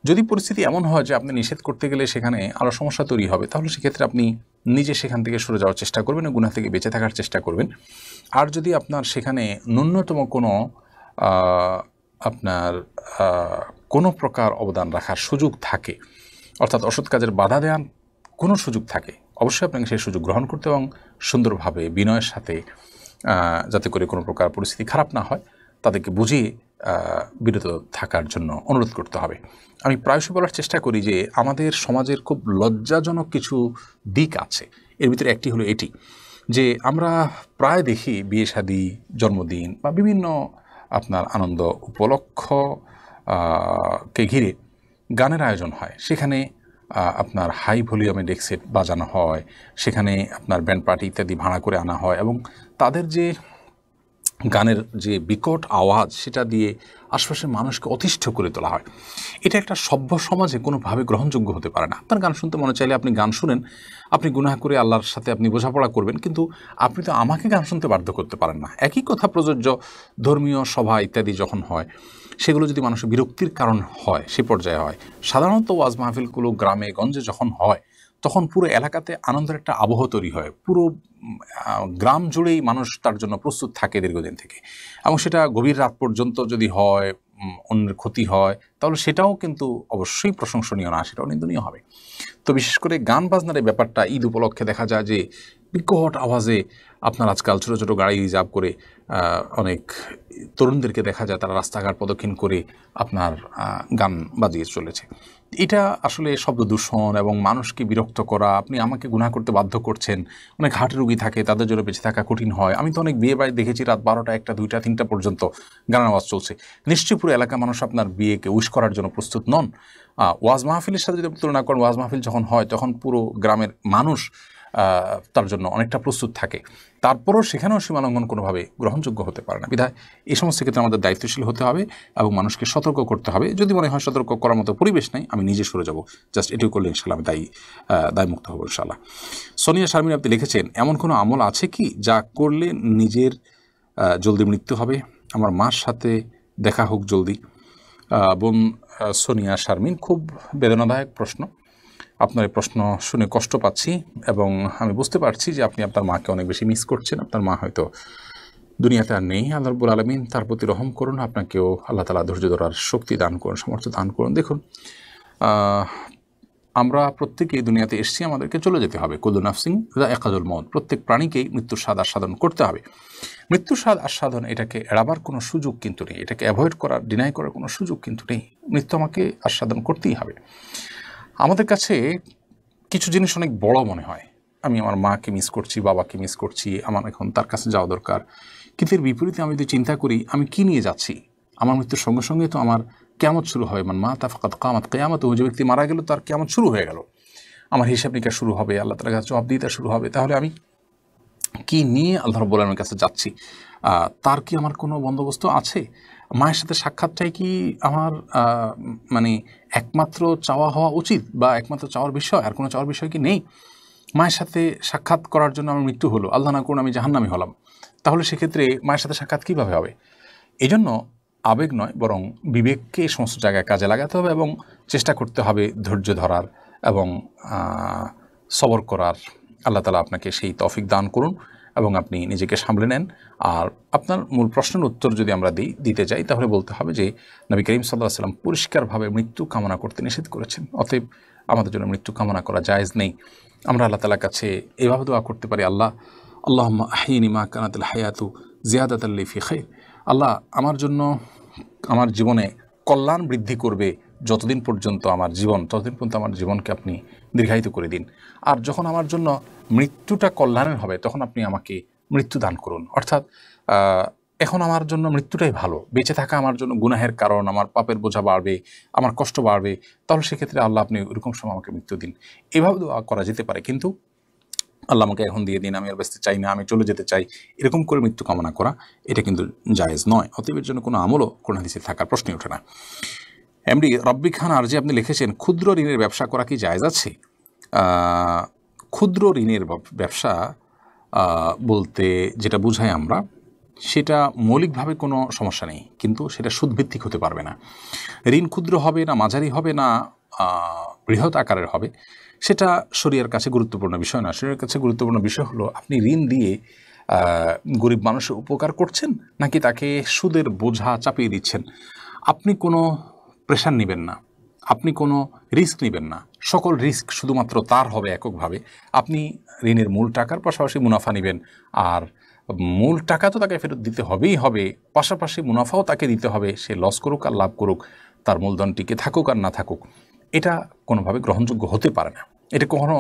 যদি পরিস্থিতি এমন হয় যে আপনি নিষেধ করতে গেলে সেখানে আরও সমস্যা তৈরি হবে, তাহলে সেক্ষেত্রে আপনি নিজে সেখান থেকে সরে যাওয়ার চেষ্টা করবেন, গুনাহ থেকে বেঁচে থাকার চেষ্টা করবেন। আর যদি আপনার সেখানে ন্যূনতম কোনো প্রকার অবদান রাখার সুযোগ থাকে, অর্থাৎ অসৎ কাজের বাধা দেওয়ার কোনো সুযোগ থাকে, অবশ্যই আপনাকে সেই সুযোগ গ্রহণ করতে এবং সুন্দরভাবে বিনয়ের সাথে, যাতে করে কোনো প্রকার পরিস্থিতি খারাপ না হয়, তাদেরকে বুঝিয়ে বিরত থাকার জন্য অনুরোধ করতে হবে। আমি প্রায়শই বলার চেষ্টা করি যে আমাদের সমাজের খুব লজ্জাজনক কিছু দিক আছে, এর ভিতরে একটি হলো এটি যে আমরা প্রায় দেখি বিয়ে শাদী, জন্মদিন বা বিভিন্ন আপনার আনন্দ উপলক্ষকে ঘিরে গানের আয়োজন হয়, সেখানে আপনার হাই ভলিউমে ডেক সেট বাজানো হয়, সেখানে আপনার ব্যান্ড পার্টি ইত্যাদি ভাড়া করে আনা হয়, এবং তাদের যে গানের যে বিকট আওয়াজ সেটা দিয়ে আশপাশের মানুষকে অতিষ্ঠ করে তোলা হয়। এটা একটা সভ্য সমাজে কোনোভাবে গ্রহণযোগ্য হতে পারে না। আপনার গান শুনতে মনে চাইলে আপনি গান শুনেন, আপনি গুনাহ করে আল্লাহর সাথে আপনি বোঝাপড়া করবেন, কিন্তু আপনি তো আমাকে গান শুনতে বাধ্য করতে পারেন না। একই কথা প্রযোজ্য ধর্মীয় সভা ইত্যাদি যখন হয়, সেগুলো যদি মানুষের বিরক্তির কারণ হয়, সে পর্যায়ে হয়। সাধারণত ওয়াজ মাহফিলগুলো গ্রামে গঞ্জে যখন হয়, তখন পুরো এলাকাতে আনন্দের একটা আবহ তৈরি হয়, পুরো গ্রাম জুড়েই মানুষ তার জন্য প্রস্তুত থাকে দীর্ঘদিন থেকে, এবং সেটা গভীর রাত পর্যন্ত যদি হয়, অন্যের ক্ষতি হয়, তাহলে সেটাও কিন্তু অবশ্যই প্রশংসনীয় না, সেটাও নিন্দনীয় হবে। তো বিশেষ করে গান বাজনার এই ব্যাপারটা ঈদ উপলক্ষে দেখা যায় যে বিকট আওয়াজে আপনার আজকাল ছোটো ছোটো গাড়ি রিজার্ভ করে অনেক তরুণদেরকে দেখা যায় তারা রাস্তাঘাট প্রদক্ষিণ করে আপনার গান বাজিয়ে চলেছে। এটা আসলে শব্দ দূষণ এবং মানুষকে বিরক্ত করা, আপনি আমাকে গুনাহ করতে বাধ্য করছেন। অনেক হার্টের রুগী থাকে, তাদের জন্য বেঁচে থাকা কঠিন হয়। আমি তো অনেক বিয়ে বাড়ি দেখেছি রাত 12টা, 1টা, 2টা, 3টা পর্যন্ত গানের আওয়াজ চলছে। নিশ্চয়ই পুরো এলাকার মানুষ আপনার বিয়েকে উইশ করার জন্য প্রস্তুত নন। ওয়াজ মাহফিলের সাথে যদি তুলনা করেন, ওয়াজ মাহফিল যখন হয় তখন পুরো গ্রামের মানুষ তার জন্য অনেকটা প্রস্তুত থাকে, তারপরও সেখানেও সীমালঙ্ঘন কোনোভাবে গ্রহণযোগ্য হতে পারে না। বিধায় এই সমস্ত ক্ষেত্রে আমাদের দায়িত্বশীল হতে হবে এবং মানুষকে সতর্ক করতে হবে। যদি মনে হয় সতর্ক করার মতো পরিবেশ নেই, আমি নিজে সরে যাব, জাস্ট এটুকু করলে ইনশাল্লাহ আমি দায়মুক্ত হবো ইনশাল্লাহ। সোনিয়া শারমিন আপনি লিখেছেন, এমন কোনো আমল আছে কি যা করলে নিজের জলদি মৃত্যু হবে? আমার মার সাথে দেখা হোক জলদি। বোন সোনিয়া শারমিন, খুব বেদনাদায়ক প্রশ্ন। আপনার এই প্রশ্ন শুনে কষ্ট পাচ্ছি এবং আমি বুঝতে পারছি যে আপনি আপনার মাকে অনেক বেশি মিস করছেন। আপনার মা হয়তো দুনিয়াতে আর নেই। আল্লাহ রাব্বুল আলামিন তার প্রতি রহম করুন, আপনাকেও আল্লাহ তাআলা ধৈর্য ধরার শক্তি দান করুন, সামর্থ্য দান করুন। দেখুন, আমরা প্রত্যেকেই দুনিয়াতে এসেছি, আমাদেরকে চলে যেতে হবে। কুল্লু নাফসিন যায়কাতুল মউত, প্রত্যেক প্রাণীকেই মৃত্যুর স্বাদ আস্বাদন করতে হবে। মৃত্যুর স্বাদ আস্বাদন, এটাকে এড়াবার কোনো সুযোগ কিন্তু নেই, এটাকে অ্যাভয়েড করার, ডিনাই করার কোনো সুযোগ কিন্তু নেই। মৃত্যু আমাকে আস্বাদন করতেই হবে। আমাদের কাছে কিছু জিনিস অনেক বড় মনে হয়। আমি আমার মাকে মিস করছি, বাবাকে মিস করছি, আমার এখন তার কাছে যাওয়া দরকার। কিন্তু এর বিপরীতে আমি যদি চিন্তা করি আমি কি নিয়ে যাচ্ছি, আমার মৃত্যুর সঙ্গে সঙ্গে তো আমার কিয়ামত শুরু হবে। মান মাতা ফাকাদ কামাত কিয়ামতুহু, যে ব্যক্তি মারা গেল তার কিয়ামত শুরু হয়ে গেল, আমার হিসাব নিকাশ শুরু হবে, আল্লাহ তাআলার কাছে জবাবদিহিতা শুরু হবে। তাহলে আমি কি নিয়ে আল্লাহ রাব্বুল আলামিনের কাছে যাচ্ছি, তার কি আমার কোনো বন্দোবস্ত আছে? মায়ের সাথে সাক্ষাৎটাই কি আমার মানে একমাত্র চাওয়া হওয়া উচিত বা একমাত্র চাওয়ার বিষয়? আর কোনো চাওয়ার বিষয় কি নেই? মায়ের সাথে সাক্ষাৎ করার জন্য আমার মৃত্যু হলো, আল্লাহ না করুন আমি জাহান্নামী হলাম, তাহলে সেক্ষেত্রে মায়ের সাথে সাক্ষাৎ কীভাবে হবে? এই জন্য আবেগ নয়, বরং বিবেককে এই সমস্ত জায়গায় কাজে লাগাতে হবে এবং চেষ্টা করতে হবে ধৈর্য ধরার এবং সবর করার। আল্লাহ তাআলা আপনাকে সেই তৌফিক দান করুন এবং আপনি নিজেকে সামলে নেন। আর আপনার মূল প্রশ্নের উত্তর যদি আমরা দিতে যাই, তাহলে বলতে হবে যে নবী করিম সাল্লাল্লাহু আলাইহি ওয়াসাল্লাম পরিষ্কারভাবে মৃত্যু কামনা করতে নিষেধ করেছেন। অতএব আমাদের জন্য মৃত্যু কামনা করা জায়েজ নেই। আমরা আল্লাহ তাআলার কাছে এভাবে দোয়া করতে পারি, আল্লাহুম্মা আহয়িনি মা কানাতিল হায়াতু জিয়াদাতাল লি ফি খায়র। আল্লাহ, আমার জন্য আমার জীবনে কল্যাণ বৃদ্ধি করবে যতদিন পর্যন্ত আমার জীবন, ততদিন পর্যন্ত আমার জীবনকে আপনি দীর্ঘায়িত করে দিন। আর যখন আমার জন্য মৃত্যুটা কল্যাণের হবে, তখন আপনি আমাকে মৃত্যু দান করুন। অর্থাৎ এখন আমার জন্য মৃত্যুটাই ভালো, বেঁচে থাকা আমার জন্য গুনাহের কারণ, আমার পাপের বোঝা বাড়বে, আমার কষ্ট বাড়বে, তাহলে সেক্ষেত্রে আল্লাহ আপনি ওরকম সময় আমাকে মৃত্যু দিন। এভাবে দোয়া করা যেতে পারে, কিন্তু আল্লাহ আমাকে এখন দিয়ে দিন, আমি আর বাঁচতে চাই না, আমি চলে যেতে চাই, এরকম করে মৃত্যু কামনা করা এটা কিন্তু জায়েজ নয়। অতএব এর জন্য কোনো আমলও কোরআন হাদিসে থাকার প্রশ্নই ওঠে না। এমডি রব্বি খান আরজি আপনি লিখেছেন, ক্ষুদ্র ঋণের ব্যবসা করা কি জায়েজ আছে? ক্ষুদ্র ঋণের ব্যবসা বলতে যেটা বুঝাই আমরা, সেটা মৌলিকভাবে কোনো সমস্যা নেই, কিন্তু সেটা সুদভিত্তিক হতে পারবে না। ঋণ ক্ষুদ্র হবে না মাঝারি হবে না বৃহৎ আকারের হবে, সেটা শরীয়তের কাছে গুরুত্বপূর্ণ বিষয় না। শরীয়তের কাছে গুরুত্বপূর্ণ বিষয় হলো আপনি ঋণ দিয়ে গরিব মানুষের উপকার করছেন নাকি তাকে সুদের বোঝা চাপিয়ে দিচ্ছেন। আপনি কোনো প্রেশার নেবেন না, আপনি কোনো রিস্ক নেবেন না, সকল রিস্ক শুধুমাত্র তার হবে এককভাবে। আপনি ঋণের মূল টাকার পাশাপাশি মুনাফা নেবেন, আর মূল টাকা তো তাকে ফেরত দিতে হবেই হবে, পাশাপাশি মুনাফাও তাকে দিতে হবে। সে লস করুক আর লাভ করুক, তার মূলধন টিকে থাকুক আর না থাকুক, এটা কোনোভাবে গ্রহণযোগ্য হতে পারে না, এটা কখনো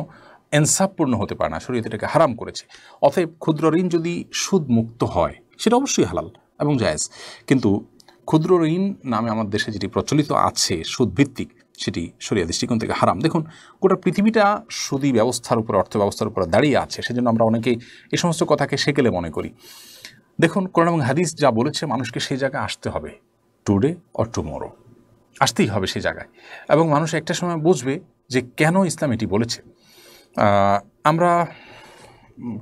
ইনসাফপূর্ণ হতে পারে না। শরীয়ত এটাকে হারাম করেছে। অতএব ক্ষুদ্র ঋণ যদি সুদ মুক্ত হয় সেটা অবশ্যই হালাল এবং জায়েজ, কিন্তু ক্ষুদ্র ঋণ নামে আমার দেশে যেটি প্রচলিত আছে সুদভিত্তিক, সেটি শরীয়ত দৃষ্টিকোণ থেকে হারাম। দেখুন, গোটা পৃথিবীটা সুদী ব্যবস্থার উপর, অর্থ ব্যবস্থার উপর দাঁড়িয়ে আছে, সেজন্য আমরা অনেকেই এই সমস্ত কথাকে সেকেলে মনে করি। দেখুন, কোরআন এবং হাদিস যা বলেছে, মানুষকে সেই জায়গায় আসতে হবে, টুডে অর টুমরো, আসতেই হবে সেই জায়গায়, এবং মানুষ একটা সময় বুঝবে যে কেন ইসলাম এটি বলেছে। আমরা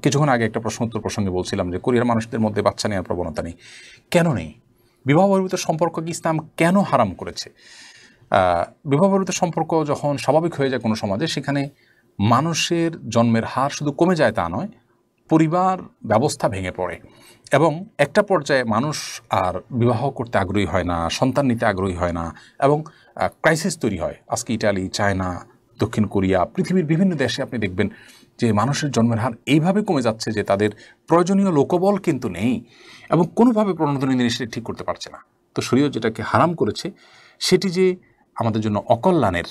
কিছুক্ষণ আগে একটা প্রশ্ন উত্তর প্রসঙ্গে বলছিলাম যে কোরিয়ার মানুষদের মধ্যে বাচ্চা নেওয়ার প্রবণতা নেই। কেন নেই? বিবাহ বহির্ভূত সম্পর্ক কি ইসলাম কেন হারাম করেছে? বিবাহ বহির্ভূত সম্পর্ক যখন স্বাভাবিক হয়ে যায় কোনো সমাজে, সেখানে মানুষের জন্মের হার শুধু কমে যায় তা নয়, পরিবার ব্যবস্থা ভেঙে পড়ে এবং একটা পর্যায়ে মানুষ আর বিবাহ করতে আগ্রহী হয় না, সন্তান নিতে আগ্রহী হয় না এবং ক্রাইসিস তৈরি হয়। আজকে ইটালি, চায়না, দক্ষিণ কোরিয়া, পৃথিবীর বিভিন্ন দেশে আপনি দেখবেন যে মানুষের জন্মের হার এইভাবে কমে যাচ্ছে যে তাদের প্রয়োজনীয় লোকবল কিন্তু নেই এবং কোনোভাবে প্রণোদনী জিনিসটা ঠিক করতে পারছে না। তো শরীয়ত যেটাকে হারাম করেছে সেটি যে আমাদের জন্য অকল্যাণের,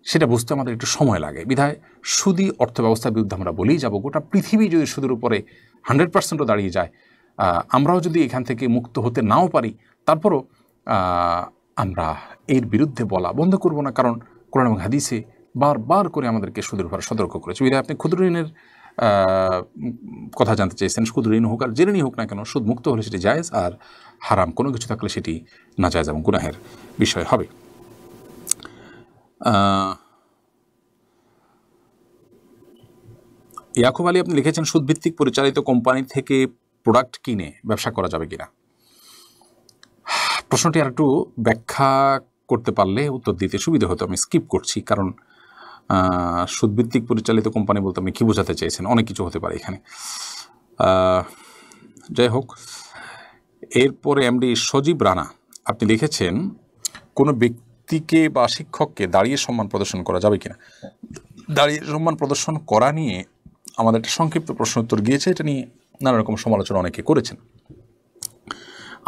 সেটা বুঝতে আমাদের একটু সময় লাগে। বিধায় সুদী অর্থব্যবস্থার বিরুদ্ধে আমরা বলেই যাব। গোটা পৃথিবী যদি সুদের উপরে 100%ও দাঁড়িয়ে যায়, আমরাও যদি এখান থেকে মুক্ত হতে নাও পারি, তারপরও আমরা এর বিরুদ্ধে বলা বন্ধ করব না, কারণ কোরআন এবং হাদিসে বারবার করে আমাদেরকে সুদের উপরে সতর্ক করেছে। বিধায় আপনি ক্ষুদ্র ঋণের কথা জানতে চেয়েছেন, ক্ষুদ্র ঋণ হোক আর যে ঋণই হোক না কেন, সুদ মুক্ত হলে সেটি জায়েজ, আর হারাম কোনো কিছু থাকলে সেটি নাজায়েজ এবং গুনাহের বিষয় হবে। ইয়াকুব আলী আপনি লিখেছেন, সুদভিত্তিক পরিচালিত কোম্পানি থেকে প্রোডাক্ট কিনে ব্যবসা করা যাবে কিনা। প্রশ্নটি আর একটু ব্যাখ্যা করতে পারলে উত্তর দিতে সুবিধা হতো। আমি স্কিপ করছি, কারণ সুদভিত্তিক পরিচালিত কোম্পানি বলতে আপনি কী বোঝাতে চেয়েছেন, অনেক কিছু হতে পারে এখানে। যাই হোক, এরপরে এমডি সজীব রানা আপনি লিখেছেন, কোনো ব্যক্তিকে বা শিক্ষককে দাঁড়িয়ে সম্মান প্রদর্শন করা যাবে কিনা। দাঁড়িয়ে সম্মান প্রদর্শন করা নিয়ে আমাদের একটা সংক্ষিপ্ত প্রশ্ন উত্তর গিয়েছে, এটা নিয়ে নানা রকম সমালোচনা অনেকে করেছেন।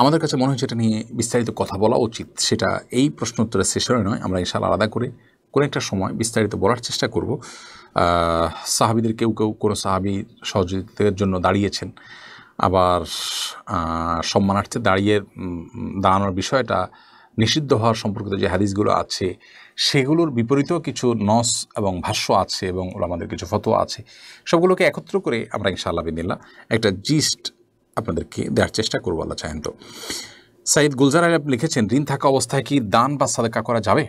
আমাদের কাছে মনে হচ্ছে এটা নিয়ে বিস্তারিত কথা বলা উচিত। সেটা এই প্রশ্ন উত্তরের সেশনে নয়, আমরা ইনশাআল্লাহ আলাদা করে কোনো একটা সময় বিস্তারিত বলার চেষ্টা করব। সাহাবীদের কেউ কেউ কোনো সাহাবী সহযোগিতার জন্য দাঁড়িয়েছেন, আবার সম্মানার্থে দাঁড়ানোর বিষয়টা নিষিদ্ধ হওয়ার সম্পর্কিত যে হাদিসগুলো আছে সেগুলোর বিপরীতেও কিছু নস এবং ভাষ্য আছে এবং ওলামাদের কিছু ফতোয়া আছে। সবগুলোকে একত্র করে আমরা ইনশাআল্লাহ বিদিল্লাহ একটা জিস্ট আপনাদেরকে দেওয়ার চেষ্টা করবো, আল্লাহ চাহেন তো। সাইদ গুলজার আলী আপনি লিখেছেন, ঋণ থাকা অবস্থায় কি দান বা সাদাকা করা যাবে।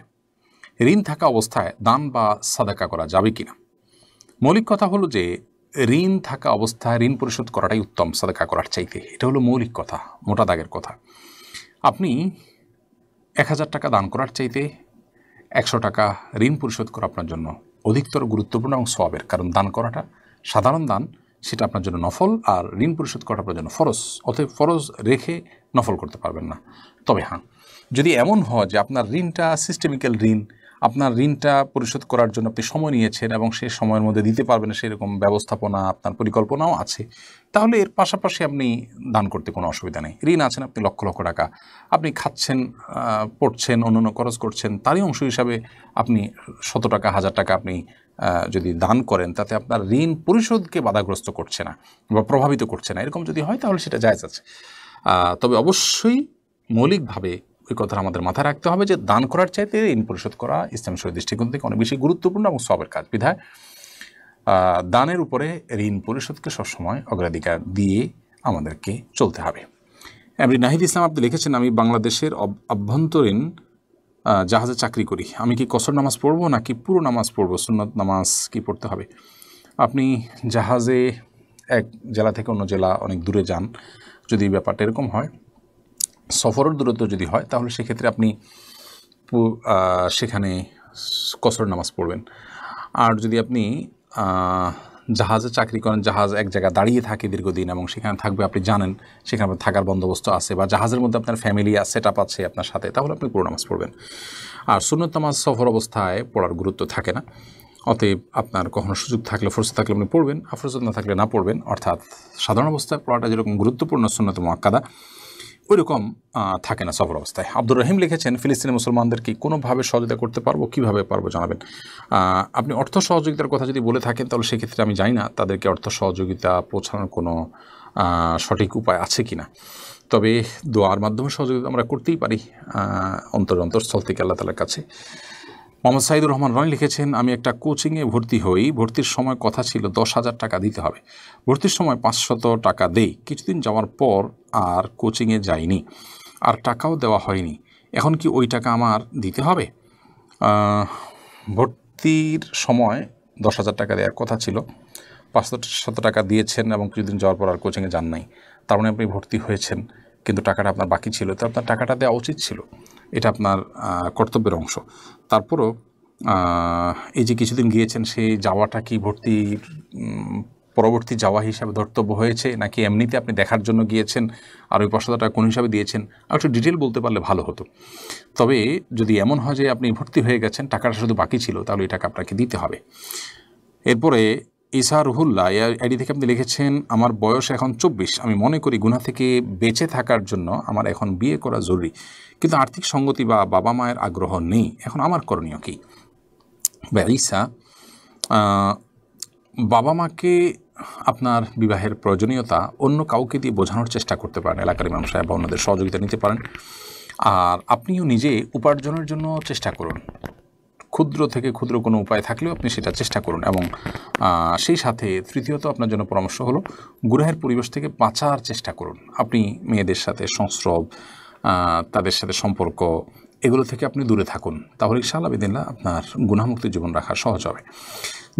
ঋণ থাকা অবস্থায় দান বা সাদাকা করা যাবে কিনা। মৌলিক কথা হলো যে ঋণ থাকা অবস্থায় ঋণ পরিশোধ করাটাই উত্তম সাদাকা করার চাইতে। এটা হলো মৌলিক কথা, মোটা দাগের কথা। আপনি 1000 টাকা দান করার চাইতে 100 টাকা ঋণ পরিশোধ করা আপনার জন্য অধিকতর গুরুত্বপূর্ণ এবং সওয়াবের। কারণ দান করাটা সাধারণ দান, সেটা আপনার জন্য নফল, আর ঋণ পরিশোধ করাটা আপনার জন্য ফরজ। অতএব ফরজ রেখে নফল করতে পারবেন না। তবে হ্যাঁ, যদি এমন হয় যে আপনার ঋণটা সিস্টেমিক্যাল ঋণ, আপনার ঋণটা পরিশোধ করার জন্য আপনি সময় নিয়েছেন এবং সেই সময়ের মধ্যে দিতে পারবেন সেরকম ব্যবস্থাপনা আপনার পরিকল্পনাও আছে, তাহলে এর পাশাপাশি আপনি দান করতে কোনো অসুবিধা নেই। ঋণ আছেন আপনি লক্ষ লক্ষ টাকা, আপনি খাচ্ছেন, পড়ছেন, অন্যান্য খরচ করছেন, তারই অংশ হিসাবে আপনি 100 টাকা 1000 টাকা আপনি যদি দান করেন, তাতে আপনার ঋণ পরিশোধকে বাধাগ্রস্ত করছে না বা প্রভাবিত করছে না। এরকম যদি হয় তাহলে সেটা জায়েজ আছে। তবে অবশ্যই মৌলিকভাবে ওই কথাটা আমাদের মাথায় রাখতে হবে যে দান করার চাইতে ঋণ পরিশোধ করা ইসলাম শরীয়ত দৃষ্টিকোণ থেকে অনেক বেশি গুরুত্বপূর্ণ এবং সওয়াবের কাজ। বিধায় দানের উপরে ঋণ পরিশোধকে সবসময় অগ্রাধিকার দিয়ে আমাদেরকে চলতে হবে। এমনি নাহিদ ইসলাম আপনি লিখেছেন, আমি বাংলাদেশের অভ্যন্তরীণ জাহাজে চাকরি করি, আমি কি কসর নামাজ পড়বো নাকি পুরো নামাজ পড়বো, সুন্নাত নামাজ কি পড়তে হবে। আপনি জাহাজে এক জেলা থেকে অন্য জেলা অনেক দূরে যান, যদি ব্যাপারটা এরকম হয়, সফরের দূরত্ব যদি হয়, তাহলে সেক্ষেত্রে আপনি সেখানে কসর নামাজ পড়বেন। আর যদি আপনি জাহাজে চাকরি করেন, জাহাজ এক জায়গায় দাঁড়িয়ে থাকে দীর্ঘদিন এবং সেখানে থাকবে, আপনি জানেন সেখানে থাকার বন্দোবস্ত আছে বা জাহাজের মধ্যে আপনার ফ্যামিলি সেট আপ আছে আপনার সাথে, তাহলে আপনি পুরো নামাজ পড়বেন। আর সুন্নত নামাজ সফর অবস্থায় পড়ার গুরুত্ব থাকে না, অতএব আপনার কখনো সুযোগ থাকলে, ফুরসত থাকলে আপনি পড়বেন, আর ফুরসত না থাকলে না পড়বেন। অর্থাৎ সাধারণ অবস্থায় পড়াটা যেরকম গুরুত্বপূর্ণ সুন্নত মুআক্কাদা, ওই রকম থাকে না সফর অবস্থায়। আব্দুর রহিম লিখেছেন, ফিলিস্তিনি মুসলমানদেরকে কোনোভাবে সহযোগিতা করতে পারবো, কীভাবে পারবো জানাবেন। আপনি অর্থ সহযোগিতার কথা যদি বলে থাকেন, তাহলে সেক্ষেত্রে আমি জানি না তাদেরকে অর্থ সহযোগিতা পৌঁছানোর কোনো সঠিক উপায় আছে কি না। তবে দোয়ার মাধ্যমে সহযোগিতা আমরা করতেই পারি অন্তরস্থল থেকে আল্লাহ তাআলার কাছে। মোহাম্মদ সাইদুর রহমান রানী লিখেছেন, আমি একটা কোচিংয়ে ভর্তি হই, ভর্তির সময় কথা ছিল 10,000 টাকা দিতে হবে, ভর্তির সময় 500 টাকা দেই, কিছুদিন যাওয়ার পর আর কোচিংয়ে যাইনি, আর টাকাও দেওয়া হয়নি, এখন কি ওই টাকা আমার দিতে হবে। ভর্তির সময় 10,000 টাকা দেওয়ার কথা ছিল, 500 টাকা দিয়েছেন এবং কিছুদিন যাওয়ার পর আর কোচিংয়ে যান নাই, তার মানে আপনি ভর্তি হয়েছেন কিন্তু টাকাটা আপনার বাকি ছিল, তো আপনার টাকাটা দেওয়া উচিত ছিল, এটা আপনার কর্তব্যের অংশ। তারপরও এই যে কিছুদিন গিয়েছেন, সেই যাওয়াটা কি ভর্তির পরবর্তী যাওয়া হিসাবে ধর্তব্য হয়েছে, নাকি এমনিতে আপনি দেখার জন্য গিয়েছেন আর ওই 500 টাকা কোন হিসাবে দিয়েছেন, আর একটু ডিটেল বলতে পারলে ভালো হতো। তবে যদি এমন হয় যে আপনি ভর্তি হয়ে গেছেন, টাকাটা শুধু বাকি ছিল, তাহলে এই টাকা আপনাকে দিতে হবে। এরপরে ইসা রুহুল্লাহ আইডি থেকে আপনি লিখেছেন, আমার বয়স এখন 24, আমি মনে করি গুনাহ থেকে বেঁচে থাকার জন্য আমার এখন বিয়ে করা জরুরি, কিন্তু আর্থিক সঙ্গতি বা বাবা মায়ের আগ্রহ নেই, এখন আমার করণীয় কী? বা ইসা, বাবা মাকে আপনার বিবাহের প্রয়োজনীয়তা অন্য কাউকে দিয়ে বোঝানোর চেষ্টা করতে পারেন, এলাকার ইমাম সাহেব বা অন্যদের সহযোগিতা নিতে পারেন। আর আপনিও নিজে উপার্জনের জন্য চেষ্টা করুন, ক্ষুদ্র থেকে ক্ষুদ্র কোনো উপায় থাকলেও আপনি সেটা চেষ্টা করুন। এবং সেই সাথে তৃতীয়ত আপনার জন্য পরামর্শ হলো, গুনাহের পরিবেশ থেকে বাঁচার চেষ্টা করুন। আপনি মেয়েদের সাথে সংস্রব, তাদের সাথে সম্পর্ক, এগুলো থেকে আপনি দূরে থাকুন, তাহলে ইনশাআল্লাহ বিদিল্লাহ আপনার গুনাহমুক্ত জীবন রাখা সহজ হবে।